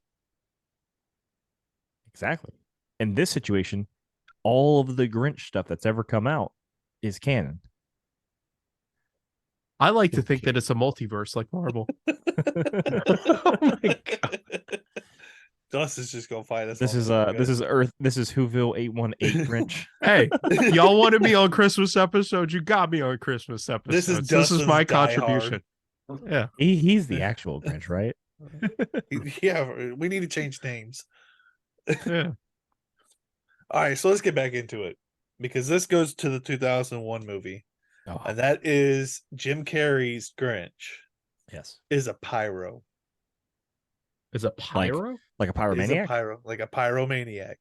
[SPEAKER 5] Exactly. In this situation, all of the Grinch stuff that's ever come out is canon.
[SPEAKER 2] I like to think that it's a multiverse like Marvel.
[SPEAKER 3] Oh my god. Dustin's just gonna fight us.
[SPEAKER 5] This is Whoville 818 Grinch.
[SPEAKER 2] Hey, y'all wanted me on Christmas episode. You got me on Christmas episode.
[SPEAKER 3] This is my
[SPEAKER 2] contribution. Yeah.
[SPEAKER 5] He's the actual Grinch, right?
[SPEAKER 3] Yeah, we need to change names.
[SPEAKER 2] Yeah.
[SPEAKER 3] All right, so let's get back into it. because this goes to the 2001 movie,
[SPEAKER 5] Oh,
[SPEAKER 3] and that is Jim Carrey's Grinch
[SPEAKER 5] yes.
[SPEAKER 3] is a pyro.
[SPEAKER 2] Is it pyro?
[SPEAKER 5] Like a
[SPEAKER 3] He's
[SPEAKER 5] pyromaniac.
[SPEAKER 3] a pyro, like a pyromaniac.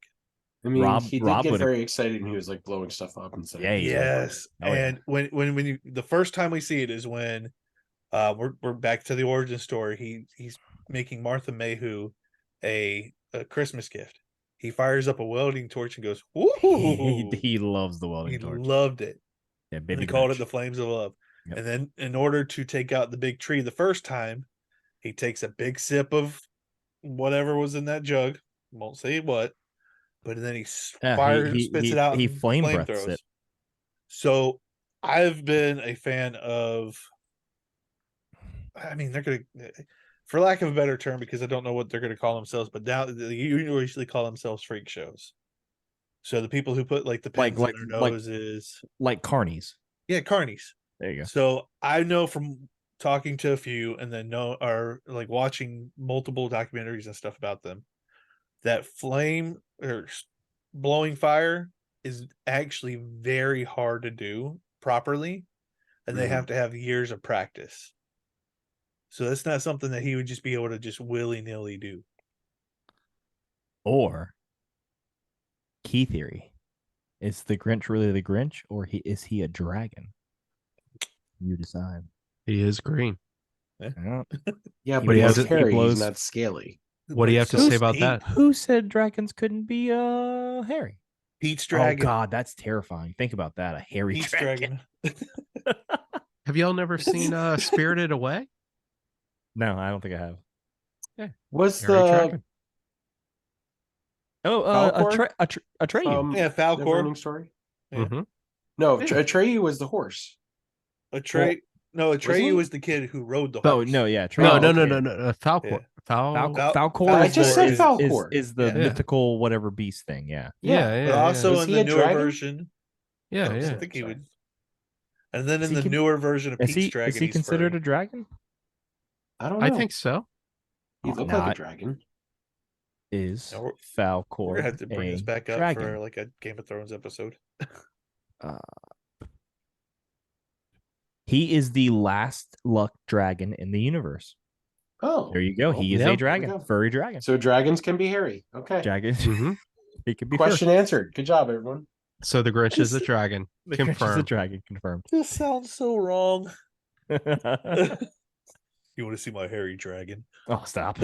[SPEAKER 1] I mean,
[SPEAKER 5] Rob-
[SPEAKER 1] he did
[SPEAKER 5] Rob
[SPEAKER 1] get
[SPEAKER 5] would've-
[SPEAKER 1] very excited and he was like blowing stuff up and stuff.
[SPEAKER 5] Yeah, he did.
[SPEAKER 3] Yes,
[SPEAKER 5] Oh, yeah.
[SPEAKER 3] and when you the first time we see it is when we're back to the origin story. He's making Martha Mayhew a Christmas gift. He fires up a welding torch and goes, "Woo!"
[SPEAKER 5] He loves the
[SPEAKER 3] He
[SPEAKER 5] welding torch.
[SPEAKER 3] loved it.
[SPEAKER 5] Yeah,
[SPEAKER 3] And
[SPEAKER 5] baby
[SPEAKER 3] they called it
[SPEAKER 5] Grinch.
[SPEAKER 3] the flames of love.
[SPEAKER 5] Yep.
[SPEAKER 3] And then in order to take out the big tree the first time, he takes a big sip of whatever was in that jug. Won't say what, but then he
[SPEAKER 5] Yeah,
[SPEAKER 3] spits it out.
[SPEAKER 5] He
[SPEAKER 3] and
[SPEAKER 5] flame breaths
[SPEAKER 3] throws.
[SPEAKER 5] it.
[SPEAKER 3] So I've been a fan of. I mean, they're gonna, for lack of a better term, because I don't know what they're gonna call themselves, but now they usually call themselves freak shows. So the people who put like the pins in their noses,
[SPEAKER 5] Like carnies.
[SPEAKER 3] yeah, carnies.
[SPEAKER 5] There you go.
[SPEAKER 3] So I know from talking to a few and then are like watching multiple documentaries and stuff about them that flame or blowing fire is actually very hard to do properly, and they have to have years of practice. So that's not something that he would just be able to just willy-nilly do.
[SPEAKER 5] Or key theory. Is the Grinch really the Grinch, or is he a dragon? You decide.
[SPEAKER 2] He is green.
[SPEAKER 5] Yeah.
[SPEAKER 1] Yeah,
[SPEAKER 5] He
[SPEAKER 1] but
[SPEAKER 2] blows-
[SPEAKER 1] he's
[SPEAKER 2] he
[SPEAKER 1] hairy.
[SPEAKER 5] blows-
[SPEAKER 1] He's not scaly.
[SPEAKER 2] What do you have to say about that?
[SPEAKER 5] Who said dragons couldn't be hairy?
[SPEAKER 3] Pete's dragon.
[SPEAKER 5] Oh God, that's terrifying. Think about that. A hairy
[SPEAKER 3] Pete's
[SPEAKER 5] dragon.
[SPEAKER 3] dragon.
[SPEAKER 2] Have y'all never seen Spirited Away?
[SPEAKER 5] No, I don't think I have.
[SPEAKER 1] What's
[SPEAKER 2] Hairy
[SPEAKER 1] the
[SPEAKER 2] dragon.
[SPEAKER 5] Oh,
[SPEAKER 1] Falcor?
[SPEAKER 5] Atreyu.
[SPEAKER 3] Yeah, Falcor.
[SPEAKER 1] Neverending Story?
[SPEAKER 3] Yeah.
[SPEAKER 2] Mhm.
[SPEAKER 1] No,
[SPEAKER 2] Yeah.
[SPEAKER 1] Atreyu was the horse.
[SPEAKER 3] Atreyu. No,
[SPEAKER 1] wasn't
[SPEAKER 3] Atreyu
[SPEAKER 1] he?
[SPEAKER 3] was the kid who rode the
[SPEAKER 5] Oh
[SPEAKER 3] horse.
[SPEAKER 5] no, yeah.
[SPEAKER 2] No,
[SPEAKER 5] Atreyu.
[SPEAKER 2] no,
[SPEAKER 5] Okay.
[SPEAKER 2] no. Falcor.
[SPEAKER 3] Yeah.
[SPEAKER 5] Falcor
[SPEAKER 3] I
[SPEAKER 5] is
[SPEAKER 3] just
[SPEAKER 5] the-
[SPEAKER 3] said
[SPEAKER 5] is-
[SPEAKER 1] Falcor.
[SPEAKER 5] is the
[SPEAKER 2] Yeah.
[SPEAKER 5] mythical whatever beast thing. Yeah.
[SPEAKER 2] Yeah,
[SPEAKER 3] But also
[SPEAKER 1] Was
[SPEAKER 3] in
[SPEAKER 1] he
[SPEAKER 3] the
[SPEAKER 1] a
[SPEAKER 3] newer
[SPEAKER 1] dragon?
[SPEAKER 3] version,
[SPEAKER 2] yeah,
[SPEAKER 3] I
[SPEAKER 2] yeah.
[SPEAKER 3] think he
[SPEAKER 1] Sorry.
[SPEAKER 3] would. And then
[SPEAKER 5] Is
[SPEAKER 3] in
[SPEAKER 5] he
[SPEAKER 3] the newer version of
[SPEAKER 5] Is
[SPEAKER 3] Pete's
[SPEAKER 5] he
[SPEAKER 3] dragon,
[SPEAKER 5] is he
[SPEAKER 3] he's
[SPEAKER 5] considered
[SPEAKER 3] furry.
[SPEAKER 5] a dragon?
[SPEAKER 1] I don't know.
[SPEAKER 2] I think so.
[SPEAKER 1] he
[SPEAKER 5] Oh,
[SPEAKER 1] looked
[SPEAKER 5] nah,
[SPEAKER 1] like a dragon.
[SPEAKER 5] Is
[SPEAKER 3] No, we're
[SPEAKER 5] Falcor
[SPEAKER 3] We're gonna have to bring
[SPEAKER 5] a
[SPEAKER 3] this back up
[SPEAKER 5] dragon?
[SPEAKER 3] for like a Game of Thrones episode.
[SPEAKER 5] He is the last luck dragon in the universe.
[SPEAKER 1] Oh,
[SPEAKER 5] There you go.
[SPEAKER 1] well,
[SPEAKER 5] He is
[SPEAKER 2] yeah,
[SPEAKER 5] a
[SPEAKER 2] there we
[SPEAKER 5] dragon,
[SPEAKER 1] go.
[SPEAKER 5] furry dragon.
[SPEAKER 1] so dragons can be hairy. Okay.
[SPEAKER 5] Dragon.
[SPEAKER 2] Mhm.
[SPEAKER 5] He could be
[SPEAKER 1] Question answered. Good job, everyone.
[SPEAKER 2] So the Grinch is a dragon.
[SPEAKER 5] The Grinch is a
[SPEAKER 2] Confirmed.
[SPEAKER 5] dragon. Confirmed.
[SPEAKER 3] This sounds so wrong. You want to see my hairy dragon?
[SPEAKER 5] Oh, stop.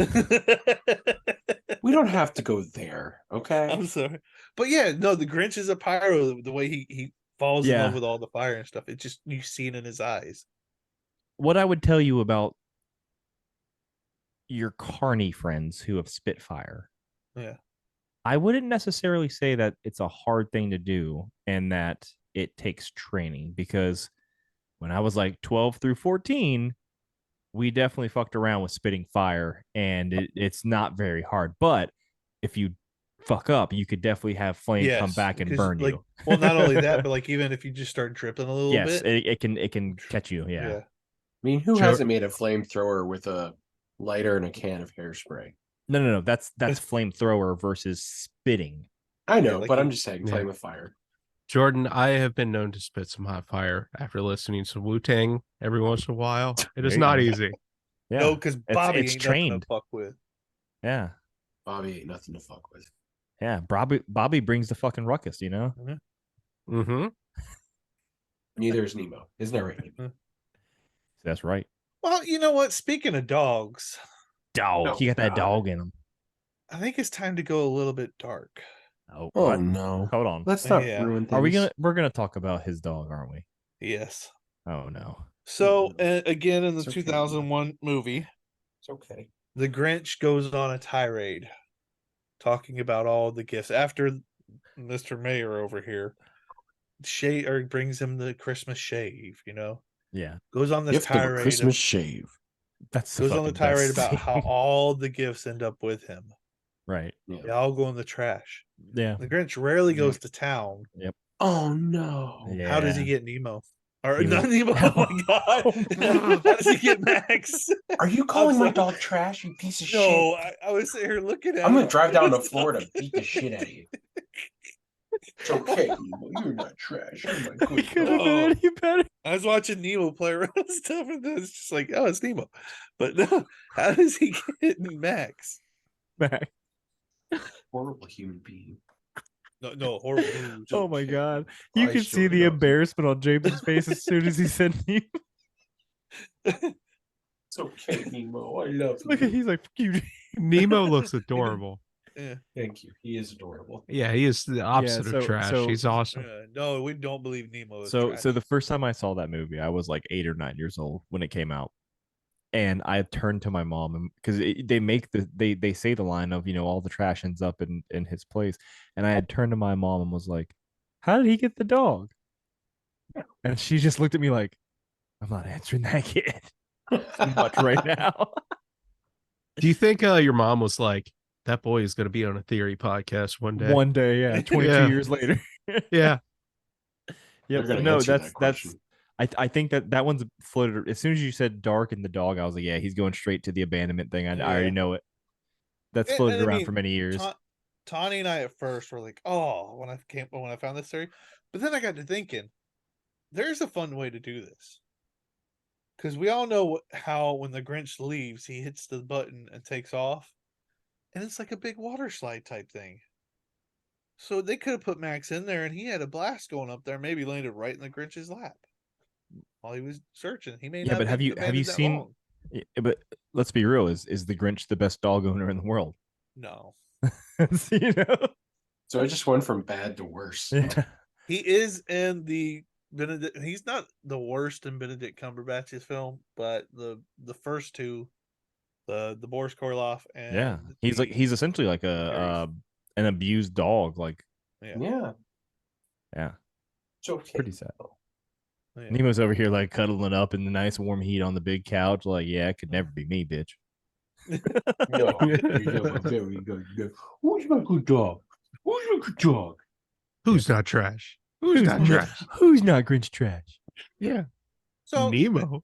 [SPEAKER 1] We don't have to go there. Okay.
[SPEAKER 3] I'm sorry, but yeah, no, the Grinch is a pyro. The way he falls in
[SPEAKER 5] Yeah.
[SPEAKER 3] love with all the fire and stuff, it just you see it in his eyes.
[SPEAKER 5] What I would tell you about your carny friends who have spit fire,
[SPEAKER 3] Yeah,
[SPEAKER 5] I wouldn't necessarily say that it's a hard thing to do and that it takes training, because when I was like 12 through 14, we definitely fucked around with spitting fire, and it's not very hard. But if you fuck up, you could definitely have flame come
[SPEAKER 3] Yes,
[SPEAKER 5] back and
[SPEAKER 3] 'cause,
[SPEAKER 5] burn
[SPEAKER 3] like,
[SPEAKER 5] you.
[SPEAKER 3] well, not only that, but like even if you just start dripping a little
[SPEAKER 5] Yes,
[SPEAKER 3] bit,
[SPEAKER 5] it can catch you. Yeah.
[SPEAKER 1] I mean, who
[SPEAKER 2] Joe-
[SPEAKER 1] hasn't made a flamethrower with a lighter and a can of hairspray?
[SPEAKER 5] No. That's flamethrower versus spitting.
[SPEAKER 1] I know,
[SPEAKER 3] like
[SPEAKER 1] but
[SPEAKER 3] you-
[SPEAKER 1] I'm just saying,
[SPEAKER 2] Yeah.
[SPEAKER 1] flame of fire.
[SPEAKER 2] Jordan, I have been known to spit some hot fire after listening to Wu-Tang every once in a while. It is
[SPEAKER 5] There you
[SPEAKER 2] not
[SPEAKER 5] go.
[SPEAKER 2] easy.
[SPEAKER 5] Yeah.
[SPEAKER 3] no, because Bobby
[SPEAKER 5] it's
[SPEAKER 3] ain't
[SPEAKER 5] trained.
[SPEAKER 3] nothing to fuck with.
[SPEAKER 5] Yeah.
[SPEAKER 1] Bobby ain't nothing to fuck with.
[SPEAKER 5] Yeah. Bobby brings the fucking ruckus, you know?
[SPEAKER 2] Mm-hmm.
[SPEAKER 1] Neither is Nemo. Isn't that right?
[SPEAKER 5] That's right.
[SPEAKER 3] Well, you know what? Speaking of dogs,
[SPEAKER 5] Dog.
[SPEAKER 1] No,
[SPEAKER 5] You got that
[SPEAKER 1] God.
[SPEAKER 5] dog in him.
[SPEAKER 3] I think it's time to go a little bit dark.
[SPEAKER 5] Oh,
[SPEAKER 1] Oh
[SPEAKER 5] what?
[SPEAKER 1] no.
[SPEAKER 5] Hold on.
[SPEAKER 1] Let's not
[SPEAKER 3] Yeah.
[SPEAKER 1] ruin things.
[SPEAKER 5] We're gonna talk about his dog, aren't we?
[SPEAKER 3] Yes.
[SPEAKER 5] Oh no.
[SPEAKER 3] So again, in the
[SPEAKER 1] It's okay.
[SPEAKER 3] 2001 movie,
[SPEAKER 1] It's okay.
[SPEAKER 3] the Grinch goes on a tirade, talking about all the gifts after Mr. Mayor over here brings him the Christmas shave. You know,
[SPEAKER 5] Yeah.
[SPEAKER 3] goes on this
[SPEAKER 1] Gift of a
[SPEAKER 3] tirade.
[SPEAKER 1] Christmas shave.
[SPEAKER 5] That's
[SPEAKER 3] Goes on the
[SPEAKER 5] fucking
[SPEAKER 3] tirade
[SPEAKER 5] best
[SPEAKER 3] about
[SPEAKER 5] scene.
[SPEAKER 3] how all the gifts end up with him.
[SPEAKER 5] Right.
[SPEAKER 1] Yeah.
[SPEAKER 3] They all go in the trash.
[SPEAKER 5] Yeah.
[SPEAKER 3] The Grinch rarely
[SPEAKER 1] Yeah.
[SPEAKER 3] goes to town.
[SPEAKER 1] Oh no.
[SPEAKER 5] Yeah.
[SPEAKER 3] How does he get Nemo? Or
[SPEAKER 5] He
[SPEAKER 3] not
[SPEAKER 5] was-
[SPEAKER 3] Nemo? Oh my god! How does he get Max?
[SPEAKER 1] Are you calling my
[SPEAKER 3] sorry.
[SPEAKER 1] dog trash, you piece of
[SPEAKER 3] No,
[SPEAKER 1] shit?
[SPEAKER 3] I was sitting here looking at.
[SPEAKER 1] I'm gonna
[SPEAKER 3] it.
[SPEAKER 1] drive down to Florida and beat the shit out of you. It's okay, Nemo. You're not trash. You're my
[SPEAKER 5] We
[SPEAKER 1] good
[SPEAKER 5] could have
[SPEAKER 1] dog.
[SPEAKER 5] been any better.
[SPEAKER 3] I was watching Nemo play around and stuff, and it's just like, oh, it's Nemo. But no, how does he get Max?
[SPEAKER 5] Back.
[SPEAKER 1] Horrible human being.
[SPEAKER 3] No, horrible. It's
[SPEAKER 5] Oh my
[SPEAKER 3] okay.
[SPEAKER 5] god. You
[SPEAKER 1] I
[SPEAKER 5] could see
[SPEAKER 1] sure
[SPEAKER 5] the
[SPEAKER 1] know.
[SPEAKER 5] embarrassment on James's face as soon as he said Nemo.
[SPEAKER 1] It's okay, Nemo. I love
[SPEAKER 5] Look at
[SPEAKER 1] you.
[SPEAKER 5] he's like, fuck you.
[SPEAKER 2] Nemo looks adorable.
[SPEAKER 3] Yeah.
[SPEAKER 1] Thank you. He is adorable.
[SPEAKER 2] Yeah, he is the opposite
[SPEAKER 5] so-
[SPEAKER 2] of trash.
[SPEAKER 5] so-
[SPEAKER 2] He's awesome.
[SPEAKER 3] No, we don't believe Nemo is
[SPEAKER 5] So
[SPEAKER 3] trash.
[SPEAKER 5] the first time I saw that movie, I was like 8 or 9 years old when it came out. And I turned to my mom and because they make they say the line of, all the trash ends up in his place. And I had turned to my mom and was like, how did he get the dog? And she just looked at me like, I'm not answering that kid too much right now.
[SPEAKER 2] Do you think your mom was like, that boy is going to be on a theory podcast one day?
[SPEAKER 5] One day, yeah, 22
[SPEAKER 2] Yeah.
[SPEAKER 5] years later.
[SPEAKER 2] Yeah.
[SPEAKER 1] They're
[SPEAKER 5] Yep.
[SPEAKER 1] gonna
[SPEAKER 5] No,
[SPEAKER 1] answer
[SPEAKER 5] that's
[SPEAKER 1] that question.
[SPEAKER 5] I think that one's floated. As soon as you said Dark and the dog, I was like, yeah, he's going straight to the abandonment thing. I already
[SPEAKER 3] Yeah.
[SPEAKER 5] know it. That's
[SPEAKER 3] And-
[SPEAKER 5] floated
[SPEAKER 3] and I
[SPEAKER 5] around
[SPEAKER 3] mean,
[SPEAKER 5] for many years.
[SPEAKER 3] Tawny and I at first were like, oh, when I found this theory, but then I got to thinking, there's a fun way to do this, because we all know how when the Grinch leaves, he hits the button and takes off, and it's like a big water slide type thing. So they could have put Max in there, and he had a blast going up there, maybe landed right in the Grinch's lap while he was searching. He may
[SPEAKER 5] Yeah,
[SPEAKER 3] not
[SPEAKER 5] but have you
[SPEAKER 3] abandoned that
[SPEAKER 5] seen?
[SPEAKER 3] long.
[SPEAKER 5] Yeah, but let's be real: is the Grinch the best dog owner in the world?
[SPEAKER 3] No,
[SPEAKER 5] you know?
[SPEAKER 1] So I just went from bad to worse.
[SPEAKER 5] Yeah.
[SPEAKER 3] he is in the Benedict. He's not the worst in Benedict Cumberbatch's film, but the first two, the Boris Karloff and
[SPEAKER 5] Yeah, he's essentially like
[SPEAKER 3] Harry's.
[SPEAKER 5] an abused dog. Like,
[SPEAKER 1] Yeah.
[SPEAKER 5] yeah,
[SPEAKER 1] It's okay.
[SPEAKER 5] pretty sad.
[SPEAKER 3] Yeah.
[SPEAKER 5] Nemo's over here like cuddling up in the nice warm heat on the big couch. Like, yeah, it could never be me, bitch.
[SPEAKER 1] No, very good. Who's my good dog? Who's my good dog?
[SPEAKER 2] Who's not trash? Who's not trash?
[SPEAKER 5] Who's not Grinch trash?
[SPEAKER 2] Yeah.
[SPEAKER 3] So
[SPEAKER 2] Nemo.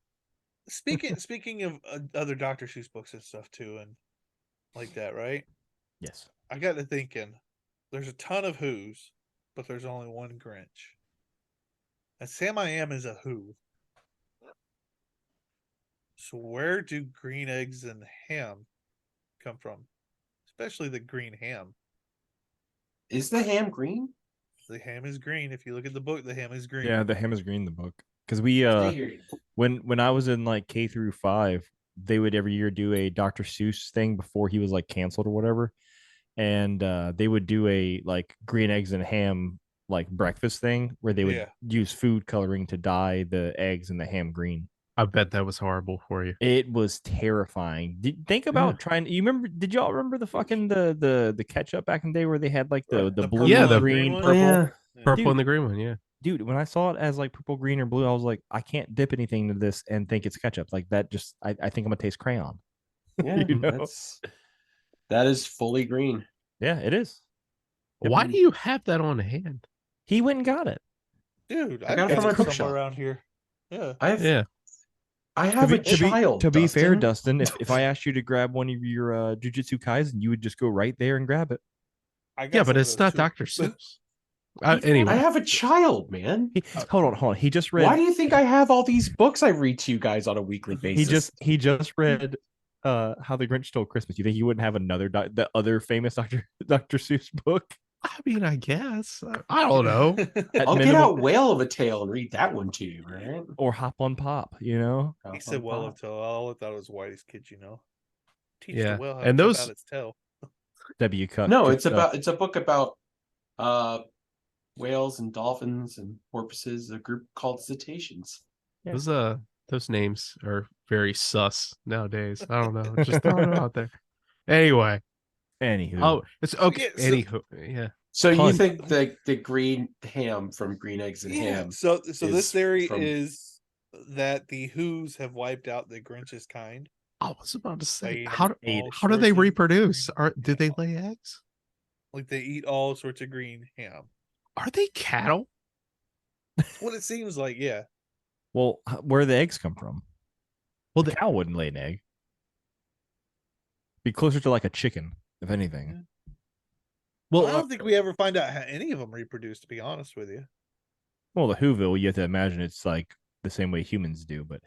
[SPEAKER 3] speaking of other Dr. Seuss books and stuff too, and like that, right?
[SPEAKER 5] Yes.
[SPEAKER 3] I got to thinking, there's a ton of Who's, but there's only one Grinch. And Sam I Am is a Who. So where do green eggs and ham come from? Especially the green ham.
[SPEAKER 1] Is the ham green?
[SPEAKER 3] The ham is green. If you look at the book, the ham is green.
[SPEAKER 5] Yeah, the ham is green in the book. Because we
[SPEAKER 1] Stay here.
[SPEAKER 5] when I was in like K through 5, they would every year do a Dr. Seuss thing before he was like canceled or whatever. And they would do a like green eggs and ham like breakfast thing where they would
[SPEAKER 3] Yeah.
[SPEAKER 5] use food coloring to dye the eggs and the ham green.
[SPEAKER 2] I bet that was horrible for you.
[SPEAKER 5] It was terrifying. Think about trying. You remember? Did y'all remember the fucking the ketchup back in the day where they had like the
[SPEAKER 3] The
[SPEAKER 5] blue,
[SPEAKER 3] purple
[SPEAKER 2] Yeah,
[SPEAKER 3] and
[SPEAKER 2] the
[SPEAKER 5] green,
[SPEAKER 3] one?
[SPEAKER 5] purple?
[SPEAKER 1] Yeah.
[SPEAKER 2] Purple
[SPEAKER 5] Dude.
[SPEAKER 2] and the green one, yeah.
[SPEAKER 5] Dude, when I saw it as like purple, green, or blue, I was like, I can't dip anything into this and think it's ketchup. Like that, just I think I'm gonna taste crayon.
[SPEAKER 1] Yeah,
[SPEAKER 5] You know?
[SPEAKER 1] that is fully green.
[SPEAKER 5] Yeah, it is.
[SPEAKER 2] Why do you have that on hand?
[SPEAKER 5] He went and got it.
[SPEAKER 3] Dude,
[SPEAKER 1] I
[SPEAKER 3] I've
[SPEAKER 1] got it from
[SPEAKER 3] got
[SPEAKER 1] my
[SPEAKER 3] it
[SPEAKER 1] cook
[SPEAKER 3] somewhere
[SPEAKER 1] shop.
[SPEAKER 3] around here. Yeah.
[SPEAKER 1] I have a child.
[SPEAKER 5] To be fair,
[SPEAKER 1] Dustin.
[SPEAKER 5] Dustin, if I asked you to grab one of your Jujutsu Kaisen, you would just go right there and grab it.
[SPEAKER 3] I got
[SPEAKER 2] Yeah,
[SPEAKER 3] some
[SPEAKER 2] but
[SPEAKER 3] of
[SPEAKER 2] it's
[SPEAKER 3] those
[SPEAKER 2] not
[SPEAKER 3] too.
[SPEAKER 2] Dr. Seuss.
[SPEAKER 1] I
[SPEAKER 2] Anyway,
[SPEAKER 1] have a child, man.
[SPEAKER 5] Hold on. He just read.
[SPEAKER 1] Why do you think I have all these books I read to you guys on a weekly basis?
[SPEAKER 5] He just read How the Grinch Stole Christmas. You think he wouldn't have another the other famous Dr. Seuss book?
[SPEAKER 2] I mean, I guess. I don't know.
[SPEAKER 5] At
[SPEAKER 1] I'll get
[SPEAKER 5] minimum-
[SPEAKER 1] out Whale of a Tale and read that one to you, right?
[SPEAKER 5] or Hop on Pop, you know?
[SPEAKER 3] He said, "Well, of tail." All I thought it was whitest kid, you know. Teach
[SPEAKER 2] Yeah,
[SPEAKER 3] the whale how
[SPEAKER 2] and
[SPEAKER 3] to
[SPEAKER 2] those-
[SPEAKER 3] jump out its tail.
[SPEAKER 5] W. Cuck.
[SPEAKER 1] No,
[SPEAKER 5] good
[SPEAKER 1] it's
[SPEAKER 5] stuff.
[SPEAKER 1] a book about whales and dolphins and porpoises, a group called cetaceans.
[SPEAKER 5] Yeah.
[SPEAKER 2] Those names are very sus nowadays. I don't know. Just throwing it out there. Anyway.
[SPEAKER 5] Anywho.
[SPEAKER 2] Oh, it's okay.
[SPEAKER 3] Yeah, so-
[SPEAKER 2] Anywho, yeah.
[SPEAKER 1] So you
[SPEAKER 5] Pun.
[SPEAKER 1] think the green ham from Green Eggs and Ham?
[SPEAKER 3] So this
[SPEAKER 1] is
[SPEAKER 3] theory
[SPEAKER 1] from-
[SPEAKER 3] is that the Who's have wiped out the Grinch's kind.
[SPEAKER 2] I was about to say,
[SPEAKER 3] Like,
[SPEAKER 2] how
[SPEAKER 3] all
[SPEAKER 2] do they
[SPEAKER 3] sorts of
[SPEAKER 2] reproduce?
[SPEAKER 3] green
[SPEAKER 2] Do they
[SPEAKER 3] ham.
[SPEAKER 2] lay eggs?
[SPEAKER 3] Like they eat all sorts of green ham.
[SPEAKER 2] Are they cattle?
[SPEAKER 3] That's what it seems like. Yeah.
[SPEAKER 5] Well, where do the eggs come from?
[SPEAKER 2] Well,
[SPEAKER 5] The cow wouldn't lay an egg. Be closer to like a chicken, if anything.
[SPEAKER 3] Well, I don't think we ever find out how any of them reproduce, to be honest with you.
[SPEAKER 5] Well, the Whoville, you have to imagine it's like the same way humans do, but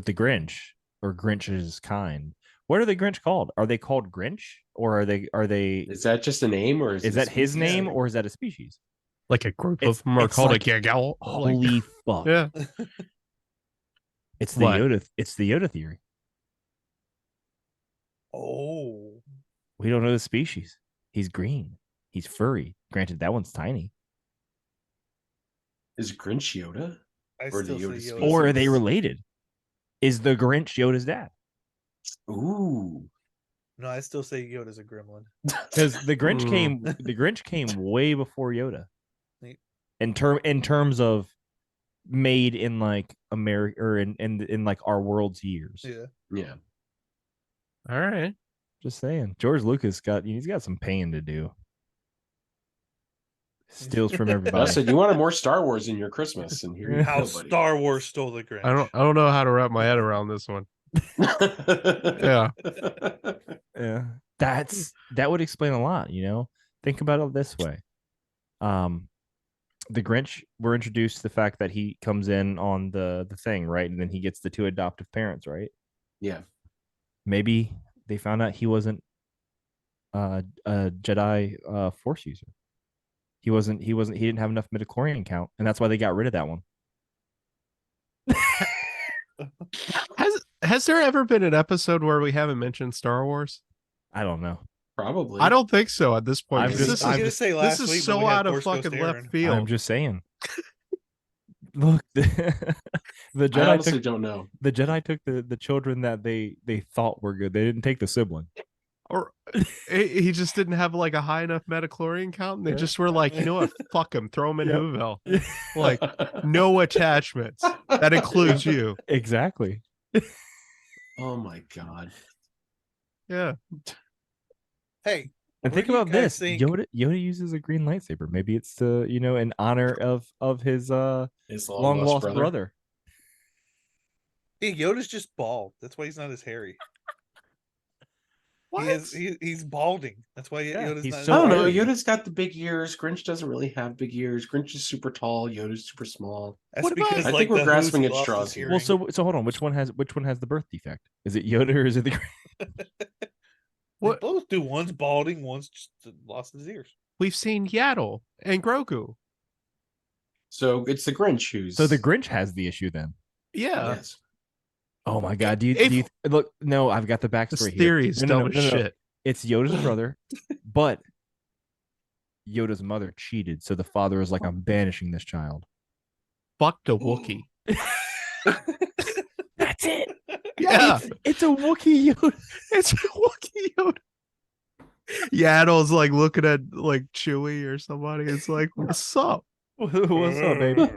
[SPEAKER 5] the Grinch or Grinch's kind. What are the Grinch called? Are they called Grinch, or are they?
[SPEAKER 1] Is that just a name, or is
[SPEAKER 5] Is
[SPEAKER 1] it a
[SPEAKER 5] that his
[SPEAKER 1] species
[SPEAKER 5] name,
[SPEAKER 1] thing?
[SPEAKER 5] or is that a species?
[SPEAKER 2] Like a group
[SPEAKER 5] It's-
[SPEAKER 2] of them are
[SPEAKER 5] it's
[SPEAKER 2] called
[SPEAKER 5] like-
[SPEAKER 2] a gaggle.
[SPEAKER 5] Holy fuck!
[SPEAKER 2] Yeah.
[SPEAKER 5] It's the
[SPEAKER 2] What?
[SPEAKER 5] Yoda. It's the Yoda theory.
[SPEAKER 3] Oh.
[SPEAKER 5] We don't know the species. He's green. He's furry. Granted, that one's tiny.
[SPEAKER 1] Is Grinch Yoda?
[SPEAKER 3] I
[SPEAKER 1] Or
[SPEAKER 3] still
[SPEAKER 1] the
[SPEAKER 3] say
[SPEAKER 1] Yoda
[SPEAKER 3] Yoda.
[SPEAKER 1] species.
[SPEAKER 5] Or are they related? Is the Grinch Yoda's dad?
[SPEAKER 1] Ooh.
[SPEAKER 3] No, I still say Yoda's a gremlin.
[SPEAKER 5] Because the Grinch
[SPEAKER 2] Mm.
[SPEAKER 5] came way before Yoda.
[SPEAKER 3] Neat.
[SPEAKER 5] In terms of made in like America or in like our world's years.
[SPEAKER 3] Yeah.
[SPEAKER 1] Yeah.
[SPEAKER 2] All right.
[SPEAKER 5] Just saying. George Lucas he's got some paying to do. Steals from everybody.
[SPEAKER 1] Justin, you wanted more Star Wars in your Christmas, and here you
[SPEAKER 3] How
[SPEAKER 1] go, buddy.
[SPEAKER 3] Star Wars stole the Grinch.
[SPEAKER 2] I don't know how to wrap my head around this one. Yeah.
[SPEAKER 5] Yeah. That would explain a lot, you know. Think about it this way. The Grinch, we're introduced to the fact that he comes in on the thing, right? And then he gets the two adoptive parents, right?
[SPEAKER 1] Yeah.
[SPEAKER 5] Maybe they found out he wasn't a Jedi Force user. He didn't have enough midichlorian count, and that's why they got rid of that one.
[SPEAKER 2] Has there ever been an episode where we haven't mentioned Star Wars?
[SPEAKER 5] I don't know.
[SPEAKER 1] Probably.
[SPEAKER 2] I don't think so at this point.
[SPEAKER 5] I'm
[SPEAKER 3] I was
[SPEAKER 5] just-
[SPEAKER 3] gonna say last
[SPEAKER 2] this
[SPEAKER 3] week
[SPEAKER 2] is
[SPEAKER 3] when
[SPEAKER 2] so
[SPEAKER 3] we had
[SPEAKER 2] out of
[SPEAKER 3] Force Ghost
[SPEAKER 2] fucking
[SPEAKER 3] Aaron.
[SPEAKER 2] left field.
[SPEAKER 5] I'm just saying. Look, the
[SPEAKER 1] I
[SPEAKER 5] Jedi
[SPEAKER 1] honestly
[SPEAKER 5] took
[SPEAKER 1] don't know.
[SPEAKER 5] the Jedi took the children that they thought were good. They didn't take the sibling.
[SPEAKER 2] Or he just didn't have like a high enough metachlorian count. And they
[SPEAKER 5] Yeah.
[SPEAKER 2] just were like, you know what? Fuck him. Throw him in
[SPEAKER 5] Yep.
[SPEAKER 2] Whoville. Like, no attachments. That includes you.
[SPEAKER 5] Exactly.
[SPEAKER 1] Oh my god.
[SPEAKER 2] Yeah.
[SPEAKER 3] Hey,
[SPEAKER 5] And
[SPEAKER 3] Where
[SPEAKER 5] think
[SPEAKER 3] do you
[SPEAKER 5] about
[SPEAKER 3] guys
[SPEAKER 5] this.
[SPEAKER 3] think-
[SPEAKER 5] Yoda uses a green lightsaber. Maybe it's to, in honor of his
[SPEAKER 1] His
[SPEAKER 5] long lost brother.
[SPEAKER 3] hey, Yoda's just bald. That's why he's not as hairy.
[SPEAKER 2] What?
[SPEAKER 3] He's balding. That's why
[SPEAKER 5] Yeah,
[SPEAKER 3] Yoda's
[SPEAKER 5] he's
[SPEAKER 3] not.
[SPEAKER 5] so
[SPEAKER 1] I don't know.
[SPEAKER 5] hairy.
[SPEAKER 1] Yoda's got the big ears. Grinch doesn't really have big ears. Grinch is super tall. Yoda's super small.
[SPEAKER 3] That's
[SPEAKER 2] What about-
[SPEAKER 3] because
[SPEAKER 1] I
[SPEAKER 3] like
[SPEAKER 1] think we're
[SPEAKER 3] the
[SPEAKER 1] grasping
[SPEAKER 3] Who's
[SPEAKER 1] at
[SPEAKER 3] lost
[SPEAKER 1] straws
[SPEAKER 3] his
[SPEAKER 1] here.
[SPEAKER 5] Well,
[SPEAKER 3] hearing.
[SPEAKER 5] so hold on. Which one has the birth defect? Is it Yoda or is it the
[SPEAKER 3] They
[SPEAKER 2] What?
[SPEAKER 3] both do. One's balding. One's just lost his ears.
[SPEAKER 2] We've seen Yaddle and Grogu.
[SPEAKER 1] So it's the Grinch who's.
[SPEAKER 5] So the Grinch has the issue then.
[SPEAKER 2] Yeah.
[SPEAKER 1] Yes.
[SPEAKER 5] Oh my god. Do
[SPEAKER 2] If-
[SPEAKER 5] you look? No, I've got the
[SPEAKER 2] This
[SPEAKER 5] backstory here.
[SPEAKER 2] theory is dumb as shit.
[SPEAKER 5] It's Yoda's brother, but Yoda's mother cheated, so the father is like, I'm banishing this child.
[SPEAKER 2] Fuck the Wookiee.
[SPEAKER 5] That's it.
[SPEAKER 2] Yeah.
[SPEAKER 5] It's a Wookiee Yoda.
[SPEAKER 2] It's a Wookiee Yoda. Yaddle's like looking at like Chewie or somebody. It's like, what's up?
[SPEAKER 5] What's up, baby?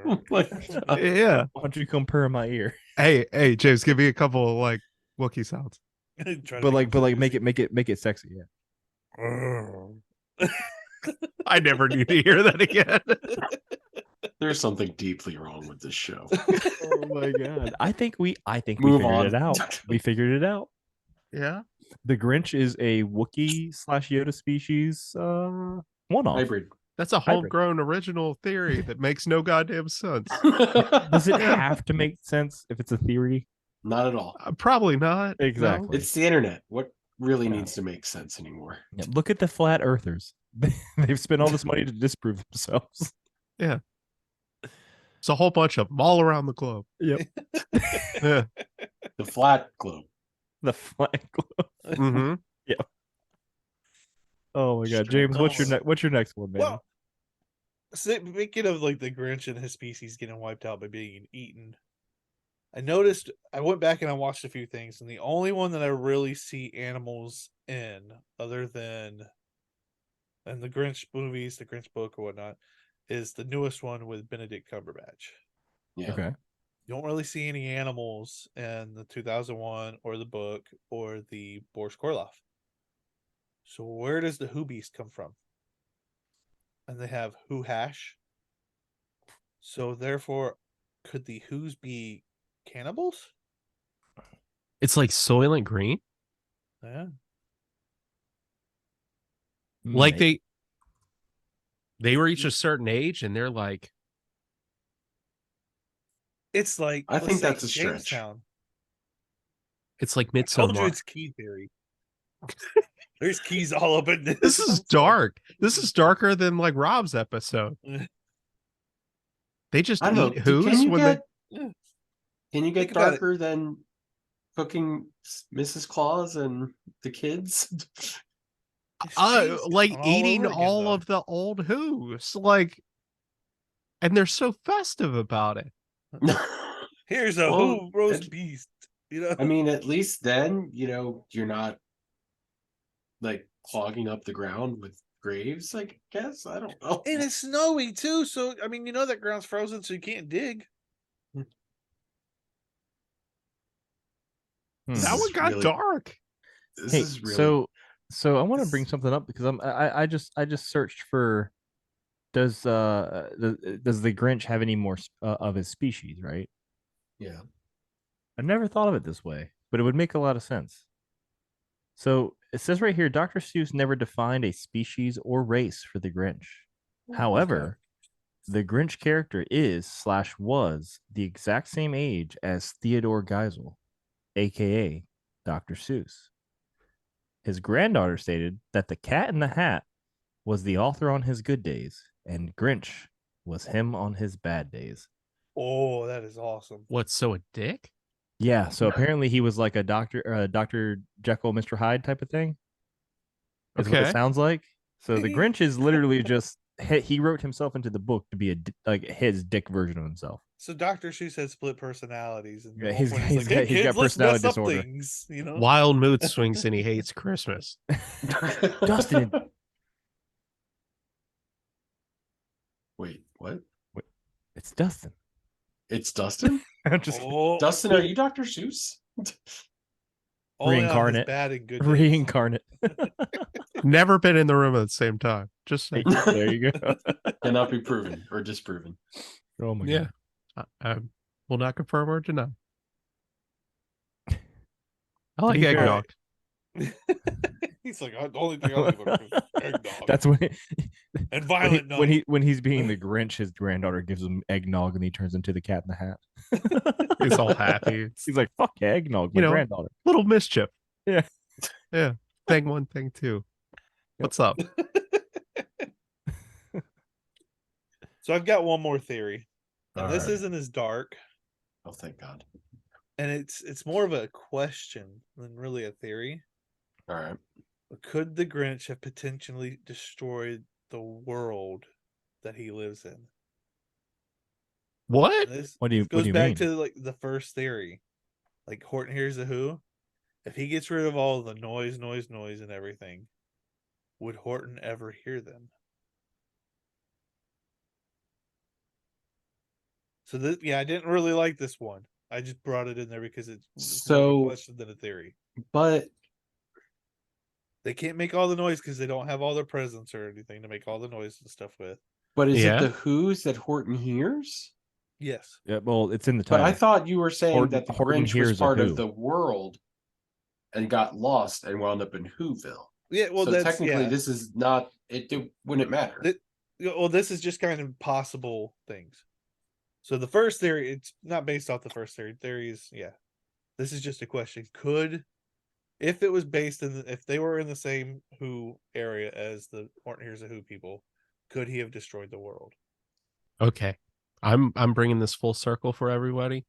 [SPEAKER 2] Yeah.
[SPEAKER 5] Why don't you come purr in my ear?
[SPEAKER 2] Hey, James, give me a couple of like Wookiee sounds.
[SPEAKER 5] But make it sexy. Yeah.
[SPEAKER 2] I never need to hear that again.
[SPEAKER 1] There's something deeply wrong with this show.
[SPEAKER 5] Oh my god. I think we
[SPEAKER 1] Move
[SPEAKER 5] figured
[SPEAKER 1] on.
[SPEAKER 5] it out. We figured it out.
[SPEAKER 2] Yeah.
[SPEAKER 5] The Grinch is a Wookiee / Yoda species one-off.
[SPEAKER 1] Hybrid.
[SPEAKER 2] That's a
[SPEAKER 5] Hybrid.
[SPEAKER 2] homegrown original theory that makes no goddamn sense.
[SPEAKER 5] Does it have to make sense if it's a theory?
[SPEAKER 1] Not at all.
[SPEAKER 2] Probably not. no.
[SPEAKER 5] Exactly.
[SPEAKER 1] It's the internet. What really
[SPEAKER 5] Yeah.
[SPEAKER 1] needs to make sense anymore?
[SPEAKER 5] Yeah, look at the flat earthers. They've spent all this money to disprove themselves.
[SPEAKER 2] It's a whole bunch of them all around the globe.
[SPEAKER 5] Yep.
[SPEAKER 2] Yeah.
[SPEAKER 1] The flat globe.
[SPEAKER 5] The flat globe.
[SPEAKER 2] hmm
[SPEAKER 5] Oh my god, James, what's your next one, man?
[SPEAKER 3] Well, speaking of like the Grinch and his species getting wiped out by being eaten, I went back and I watched a few things, and the only one that I really see animals in, other than in the Grinch movies, the Grinch book or whatnot, is the newest one with Benedict Cumberbatch.
[SPEAKER 1] Yeah.
[SPEAKER 5] Okay.
[SPEAKER 3] You don't really see any animals in the 2001 or the book or the Boris Karloff. So where does the Who Beast come from? And they have Who Hash. So therefore, could the Who's be cannibals?
[SPEAKER 2] It's like Soylent Green.
[SPEAKER 3] Yeah.
[SPEAKER 2] Like They reach a certain age and they're like,
[SPEAKER 3] It's like
[SPEAKER 1] I
[SPEAKER 3] let's
[SPEAKER 1] think
[SPEAKER 3] say
[SPEAKER 1] that's a stretch.
[SPEAKER 3] Jamestown.
[SPEAKER 2] it's like
[SPEAKER 3] Told you
[SPEAKER 2] Midsommar.
[SPEAKER 3] it's key theory. There's keys all up in this.
[SPEAKER 2] This is dark. This is darker than like Rob's episode. They just
[SPEAKER 1] I don't know.
[SPEAKER 2] eat who's
[SPEAKER 1] Can you
[SPEAKER 2] when
[SPEAKER 1] get
[SPEAKER 3] Yeah.
[SPEAKER 1] can you
[SPEAKER 3] Think
[SPEAKER 1] get
[SPEAKER 3] about it.
[SPEAKER 1] darker than cooking Mrs. Claus and the kids?
[SPEAKER 3] It's Jamestown
[SPEAKER 2] like
[SPEAKER 3] all
[SPEAKER 2] eating
[SPEAKER 3] over again,
[SPEAKER 2] all
[SPEAKER 3] though.
[SPEAKER 2] of the old who's like, and they're so festive about it.
[SPEAKER 3] Here's a
[SPEAKER 1] Well,
[SPEAKER 3] who roast beast. You know,
[SPEAKER 1] I mean, at least then, you're not like clogging up the ground with graves, I guess. I don't know.
[SPEAKER 3] and it's snowy too. So I mean, that ground's frozen, so you can't dig.
[SPEAKER 1] This
[SPEAKER 2] That
[SPEAKER 1] is
[SPEAKER 2] one got
[SPEAKER 1] really-
[SPEAKER 2] dark.
[SPEAKER 1] This
[SPEAKER 5] Hey,
[SPEAKER 1] is really
[SPEAKER 5] so I want to
[SPEAKER 1] this-
[SPEAKER 5] bring something up because I just searched for does the Grinch have any more of his species, right?
[SPEAKER 1] yeah.
[SPEAKER 5] I never thought of it this way, but it would make a lot of sense. So it says right here, Dr. Seuss never defined a species or race for the Grinch. However, the Grinch character is/was the exact same age as Theodore Geisel, aka Dr. Seuss. His granddaughter stated that the Cat in the Hat was the author on his good days, and Grinch was him on his bad days.
[SPEAKER 3] Oh, that is awesome.
[SPEAKER 2] What's so a dick?
[SPEAKER 5] Yeah, so apparently he was like a Dr. Jekyll, Mr. Hyde type of thing. Is what
[SPEAKER 2] Okay.
[SPEAKER 5] it sounds like. So the Grinch is literally just he wrote himself into the book to be like his dick version of himself.
[SPEAKER 3] So Dr. Seuss has split personalities, and
[SPEAKER 5] Yeah,
[SPEAKER 3] at one
[SPEAKER 5] he's-
[SPEAKER 3] point
[SPEAKER 5] he's
[SPEAKER 3] like,
[SPEAKER 5] got-
[SPEAKER 3] "Hey,
[SPEAKER 5] he's got
[SPEAKER 3] kids, let's
[SPEAKER 5] personality
[SPEAKER 3] mess up
[SPEAKER 5] disorder."
[SPEAKER 3] things,"
[SPEAKER 2] Wild mood swings and he hates Christmas.
[SPEAKER 5] Dustin.
[SPEAKER 1] Wait, what?
[SPEAKER 5] It's Dustin.
[SPEAKER 1] It's Dustin?
[SPEAKER 5] I'm just
[SPEAKER 3] Oh,
[SPEAKER 1] Dustin, are you Dr. Seuss?
[SPEAKER 3] only on his
[SPEAKER 5] Reincarnate.
[SPEAKER 3] bad and good days.
[SPEAKER 5] reincarnate.
[SPEAKER 2] Never been in the room at the same time. Just saying.
[SPEAKER 5] There you go.
[SPEAKER 1] Cannot be proven or disproven.
[SPEAKER 5] Oh my
[SPEAKER 2] Yeah.
[SPEAKER 5] god.
[SPEAKER 2] I will not confirm or deny. I like
[SPEAKER 5] be fair-
[SPEAKER 2] eggnog.
[SPEAKER 3] He's like, the only thing I like about it is eggnog
[SPEAKER 5] That's when
[SPEAKER 3] and violent
[SPEAKER 5] when he's being the Grinch, his granddaughter gives him eggnog and he turns into the Cat in the Hat.
[SPEAKER 2] He's all happy. It's
[SPEAKER 5] He's like, fuck yeah, eggnog, my
[SPEAKER 2] You know,
[SPEAKER 5] granddaughter.
[SPEAKER 2] little mischief.
[SPEAKER 5] Yeah.
[SPEAKER 2] Yeah. Thing one, thing two. What's up?
[SPEAKER 3] So I've got one more theory. Now,
[SPEAKER 1] All
[SPEAKER 3] this
[SPEAKER 1] right.
[SPEAKER 3] isn't as dark,
[SPEAKER 1] Oh, thank God.
[SPEAKER 3] and it's more of a question than really a theory.
[SPEAKER 1] All right.
[SPEAKER 3] Could the Grinch have potentially destroyed the world that he lives in?
[SPEAKER 2] What?
[SPEAKER 3] This
[SPEAKER 5] What do you
[SPEAKER 3] goes
[SPEAKER 5] mean?
[SPEAKER 3] back to like the first theory. Like Horton Hears the Who. If he gets rid of all the noise, and everything, would Horton ever hear them? So this, I didn't really like this one. I just brought it in there because it's more of
[SPEAKER 1] So-
[SPEAKER 3] a question than a theory.
[SPEAKER 1] But
[SPEAKER 3] They can't make all the noise because they don't have all their presents or anything to make all the noise and stuff with.
[SPEAKER 1] is
[SPEAKER 2] Yeah.
[SPEAKER 1] it the Who's that Horton hears?
[SPEAKER 3] Yes.
[SPEAKER 5] Yeah, well, it's in the
[SPEAKER 1] But
[SPEAKER 5] title.
[SPEAKER 1] I thought you were saying
[SPEAKER 5] Horton-
[SPEAKER 1] that the
[SPEAKER 5] Horton
[SPEAKER 1] Grinch
[SPEAKER 5] hears
[SPEAKER 1] was
[SPEAKER 5] a
[SPEAKER 1] part
[SPEAKER 5] Who.
[SPEAKER 1] of the world and got lost and wound up in Whoville.
[SPEAKER 3] Yeah. Well,
[SPEAKER 1] so
[SPEAKER 3] that's
[SPEAKER 1] technically, this is not. It wouldn't matter.
[SPEAKER 3] Well, this is just kind of possible things. So the first theory, it's not based off the first theory. Theories, this is just a question. If it was based if they were in the same Who area as the Horton Hears a Who people, could he have destroyed the world?
[SPEAKER 2] Okay. I'm bringing this full circle for everybody.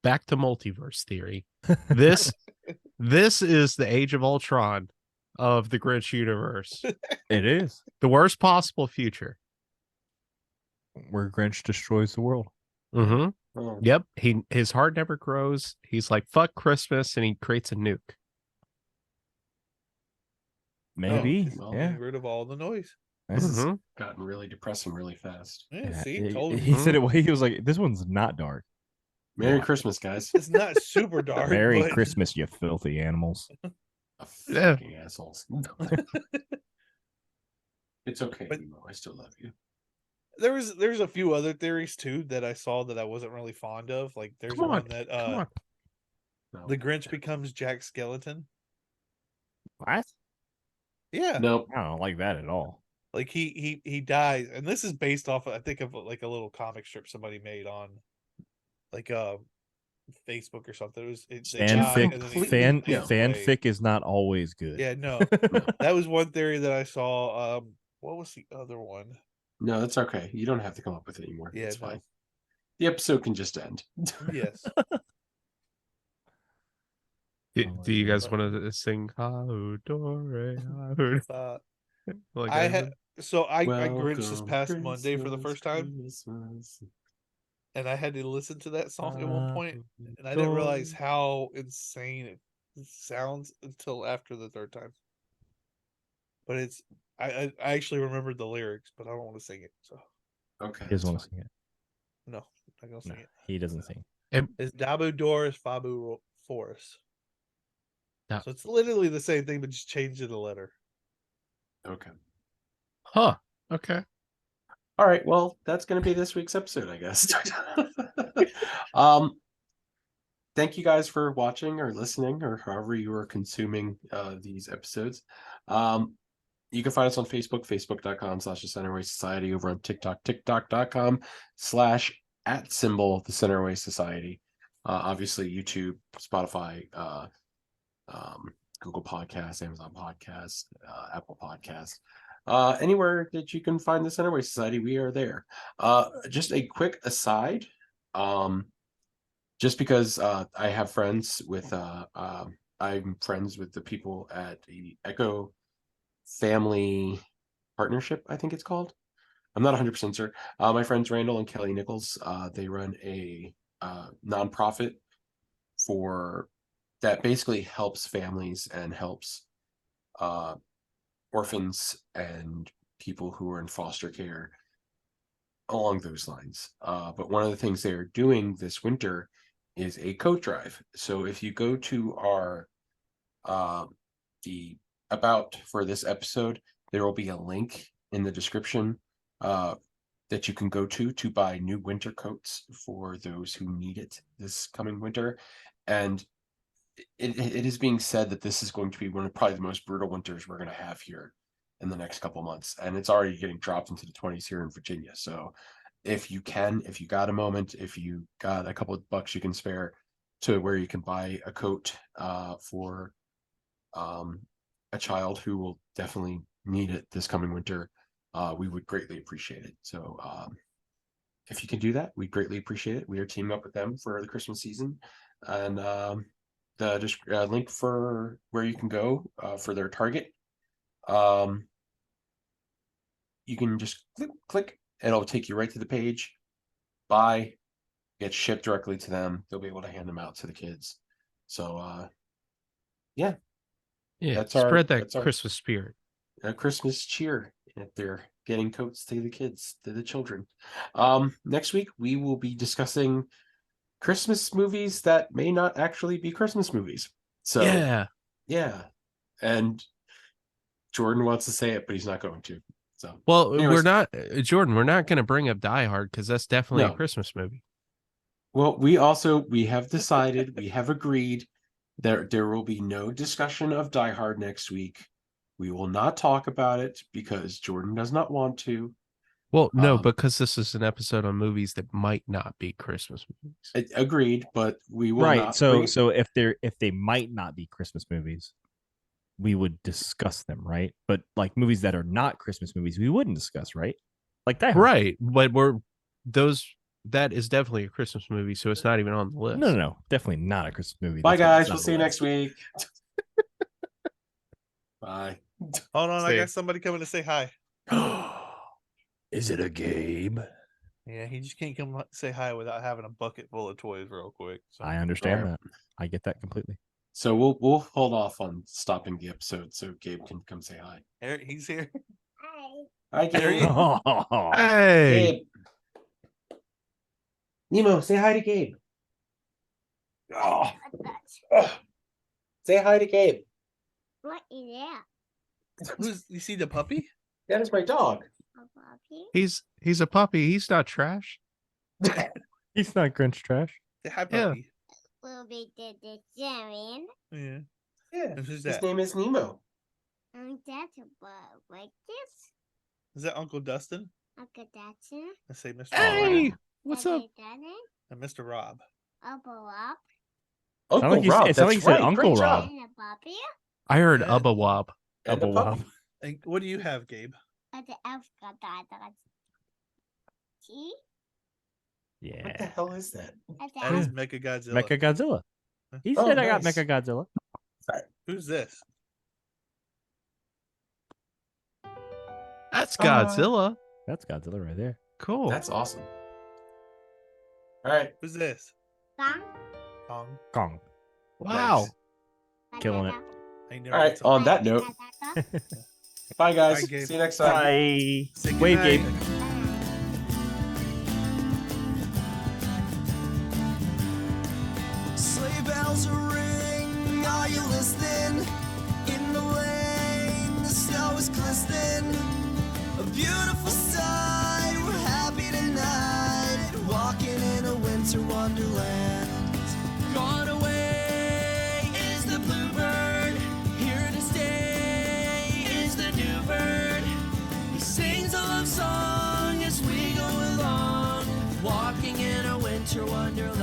[SPEAKER 2] Back to multiverse theory. This is the Age of Ultron of the Grinch universe.
[SPEAKER 5] It is
[SPEAKER 2] The worst possible future.
[SPEAKER 5] where Grinch destroys the world.
[SPEAKER 2] Mm-hmm.
[SPEAKER 1] Oh.
[SPEAKER 2] Yep. His heart never grows. He's like, fuck Christmas, and he creates a nuke.
[SPEAKER 5] Maybe.
[SPEAKER 1] well,
[SPEAKER 5] Yeah.
[SPEAKER 3] Getting rid of all the noise.
[SPEAKER 5] This is-
[SPEAKER 2] Mhm.
[SPEAKER 1] Gotten really depressing really fast.
[SPEAKER 3] Yeah,
[SPEAKER 5] yeah,
[SPEAKER 3] see, told you.
[SPEAKER 5] he said it. He was like, "This one's not dark."
[SPEAKER 1] Merry
[SPEAKER 5] Yeah.
[SPEAKER 1] Christmas, guys.
[SPEAKER 3] It's not super dark.
[SPEAKER 5] Merry
[SPEAKER 3] but
[SPEAKER 5] Christmas, you filthy animals.
[SPEAKER 2] Yeah.
[SPEAKER 1] Fucking assholes. It's okay,
[SPEAKER 3] But-
[SPEAKER 1] Nemo. I still love you.
[SPEAKER 3] There's a few other theories too that I saw that I wasn't really fond of. Like there's
[SPEAKER 2] Come
[SPEAKER 3] one
[SPEAKER 2] on.
[SPEAKER 3] that
[SPEAKER 2] Come on.
[SPEAKER 1] No.
[SPEAKER 3] the Grinch becomes Jack Skeleton.
[SPEAKER 5] What?
[SPEAKER 3] Yeah.
[SPEAKER 1] Nope.
[SPEAKER 5] I don't like that at all.
[SPEAKER 3] Like he dies, and this is based off, I think, of like a little comic strip somebody made on like Facebook or something. They die
[SPEAKER 5] Fanfic,
[SPEAKER 3] and then
[SPEAKER 1] completely-
[SPEAKER 3] he
[SPEAKER 1] no.
[SPEAKER 3] fades away.
[SPEAKER 5] fanfic is not always good.
[SPEAKER 3] Yeah, no.
[SPEAKER 1] No.
[SPEAKER 3] That was one theory that I saw. What was the other one?
[SPEAKER 1] No, that's okay. You don't have to come up with it anymore.
[SPEAKER 3] Yeah,
[SPEAKER 1] It's
[SPEAKER 3] no.
[SPEAKER 1] fine. The episode can just end.
[SPEAKER 3] Yes.
[SPEAKER 2] Do you guys want to sing "How Dore"? Like
[SPEAKER 3] I had I Grinch this
[SPEAKER 1] Welcome,
[SPEAKER 3] past Monday for the
[SPEAKER 1] Christmas,
[SPEAKER 3] first time,
[SPEAKER 1] Christmas.
[SPEAKER 3] and I had to listen to that song at one point, and I didn't realize how insane it sounds until after the third time. But it's I actually remembered the lyrics, but I don't want to sing it. So
[SPEAKER 1] Okay.
[SPEAKER 5] He doesn't
[SPEAKER 1] that's
[SPEAKER 5] want to sing it.
[SPEAKER 3] no, I'm not gonna
[SPEAKER 5] No,
[SPEAKER 3] sing it.
[SPEAKER 5] he doesn't sing.
[SPEAKER 3] It's Dabu Doris Fabu Forest.
[SPEAKER 2] Yeah.
[SPEAKER 3] So it's literally the same thing, but just change it a letter.
[SPEAKER 1] fine. Okay.
[SPEAKER 2] Huh. Okay.
[SPEAKER 1] All right. Well, that's going to be this week's episode, I guess. Thank you guys for watching or listening or however you are consuming these episodes. You can find us on Facebook, facebook.com/the Centerway Society, over on TikTok, tiktok.com/@symbol the Centerway Society. Obviously, YouTube, Spotify, Google Podcasts, Amazon Podcasts, Apple Podcasts. Anywhere that you can find the Centerway Society, we are there. Just a quick aside. Just because I have friends with I'm friends with the people at the Echo Family Partnership, I think it's called. I'm not 100% sure. My friends Randall and Kelly Nichols, they run a nonprofit for that basically helps families and helps orphans and people who are in foster care along those lines. But one of the things they're doing this winter is a coat drive. So if you go to our the about for this episode, there will be a link in the description that you can go to buy new winter coats for those who need it this coming winter. And it is being said that this is going to be one of probably the most brutal winters we're going to have here in the next couple months, and it's already getting dropped into the 20s here in Virginia. So if you got a moment, if you got a couple of bucks you can spare to where you can buy a coat for a child who will definitely need it this coming winter, we would greatly appreciate it. So if you can do that, we'd greatly appreciate it. We are teaming up with them for the Christmas season, and the link for where you can go for their Target. You can just click, and it'll take you right to the page. Buy, get shipped directly to them. They'll be able to hand them out to the kids. So, yeah,
[SPEAKER 2] Yeah.
[SPEAKER 1] That's
[SPEAKER 2] Spread
[SPEAKER 1] our
[SPEAKER 2] Christmas spirit.
[SPEAKER 1] Christmas cheer if they're getting coats to the kids, to the children. Next week we will be discussing Christmas movies that may not actually be Christmas movies. So yeah, and Jordan wants to say it, but he's not going to. So
[SPEAKER 2] Well,
[SPEAKER 1] anyways,
[SPEAKER 2] we're not, Jordan. We're not going to bring up Die Hard because that's definitely
[SPEAKER 1] No.
[SPEAKER 2] a Christmas movie.
[SPEAKER 1] Well, we have decided, we have agreed that there will be no discussion of Die Hard next week. We will not talk about it because Jordan does not want to.
[SPEAKER 2] Well, no,
[SPEAKER 1] Um,
[SPEAKER 2] because this is an episode on movies that might not be Christmas movies.
[SPEAKER 1] Agreed, but we will
[SPEAKER 5] Right.
[SPEAKER 1] not.
[SPEAKER 5] So if they might not be Christmas movies, we would discuss them, right? But like movies that are not Christmas movies, we wouldn't discuss, right? Like Die Hard.
[SPEAKER 2] Right, but that is definitely a Christmas movie, so it's not even on the list.
[SPEAKER 5] No, definitely not a Christmas movie.
[SPEAKER 1] Bye,
[SPEAKER 5] That's why it's
[SPEAKER 1] guys.
[SPEAKER 5] not
[SPEAKER 1] We'll
[SPEAKER 5] on
[SPEAKER 1] see you
[SPEAKER 5] the
[SPEAKER 1] next
[SPEAKER 5] list.
[SPEAKER 1] week. Bye.
[SPEAKER 3] Hold on, I
[SPEAKER 2] See.
[SPEAKER 3] got somebody coming to say hi.
[SPEAKER 2] Is it a game?
[SPEAKER 3] Yeah, he just can't come say hi without having a bucket full of toys real quick. So
[SPEAKER 5] I understand
[SPEAKER 1] Right.
[SPEAKER 5] that. I get that completely.
[SPEAKER 1] So we'll hold off on stopping the episode so Gabe can come say hi.
[SPEAKER 3] He's here.
[SPEAKER 1] Hi,
[SPEAKER 3] There he
[SPEAKER 1] Gabe.
[SPEAKER 3] is.
[SPEAKER 2] Hey,
[SPEAKER 1] Gabe. Nemo, say hi to Gabe. Oh. Say hi to Gabe.
[SPEAKER 6] What is that?
[SPEAKER 3] You see the puppy?
[SPEAKER 1] That is my dog.
[SPEAKER 6] A puppy?
[SPEAKER 2] he's a puppy. He's not trash.
[SPEAKER 5] He's not Grinch trash.
[SPEAKER 3] Say hi,
[SPEAKER 2] Yeah.
[SPEAKER 3] puppy.
[SPEAKER 6] Will be the Sharon.
[SPEAKER 3] Yeah.
[SPEAKER 1] Yeah.
[SPEAKER 3] And who's
[SPEAKER 1] His
[SPEAKER 3] that?
[SPEAKER 1] name is Nemo.
[SPEAKER 6] And that's a bug like this.
[SPEAKER 3] Is that Uncle Dustin?
[SPEAKER 6] Uncle Dutton.
[SPEAKER 3] I say Mr.
[SPEAKER 2] Hey,
[SPEAKER 3] Rob
[SPEAKER 2] what's up?
[SPEAKER 3] and Mr. Rob.
[SPEAKER 6] Uncle Rob.
[SPEAKER 1] Uncle
[SPEAKER 5] like you s-
[SPEAKER 1] Rob.
[SPEAKER 5] it sounded
[SPEAKER 1] That's
[SPEAKER 5] like you said
[SPEAKER 1] right.
[SPEAKER 5] Uncle
[SPEAKER 1] Great
[SPEAKER 5] Rob.
[SPEAKER 1] job.
[SPEAKER 6] And a puppy.
[SPEAKER 2] I heard
[SPEAKER 3] Yeah.
[SPEAKER 2] Ubba Wob.
[SPEAKER 1] And a
[SPEAKER 5] Double
[SPEAKER 1] puppy.
[SPEAKER 5] wop.
[SPEAKER 3] And what do you have, Gabe?
[SPEAKER 6] And the elf got that. See?
[SPEAKER 1] What the
[SPEAKER 5] Yeah.
[SPEAKER 1] hell is that?
[SPEAKER 6] And the
[SPEAKER 3] That is
[SPEAKER 6] elf.
[SPEAKER 3] Mecha Godzilla.
[SPEAKER 5] Mecha Godzilla. He
[SPEAKER 1] Oh,
[SPEAKER 5] said I got
[SPEAKER 1] nice.
[SPEAKER 5] Mecha Godzilla.
[SPEAKER 3] Who's this?
[SPEAKER 2] That's Godzilla.
[SPEAKER 5] That's Godzilla right there.
[SPEAKER 2] Cool.
[SPEAKER 1] That's awesome. All right.
[SPEAKER 3] Who's this?
[SPEAKER 6] Bang.
[SPEAKER 3] Kong.
[SPEAKER 5] Kong.
[SPEAKER 2] Wow.
[SPEAKER 6] Nice.
[SPEAKER 5] Killing it.
[SPEAKER 3] I never
[SPEAKER 1] All right.
[SPEAKER 3] get to-
[SPEAKER 1] On that note, bye guys.
[SPEAKER 3] Bye, Gabe.
[SPEAKER 1] See you next time.
[SPEAKER 5] Bye.
[SPEAKER 3] Say
[SPEAKER 5] Wave,
[SPEAKER 3] goodnight.
[SPEAKER 5] Gabe.
[SPEAKER 4] Sleigh bells are ring, are you listening? In the lane, the snow is glistening. A beautiful sight, we're happy tonight. Walking in a winter wonderland. Gone away is the bluebird. Here to stay is the new bird. He sings a love song as we go along. Walking in a winter wonderland.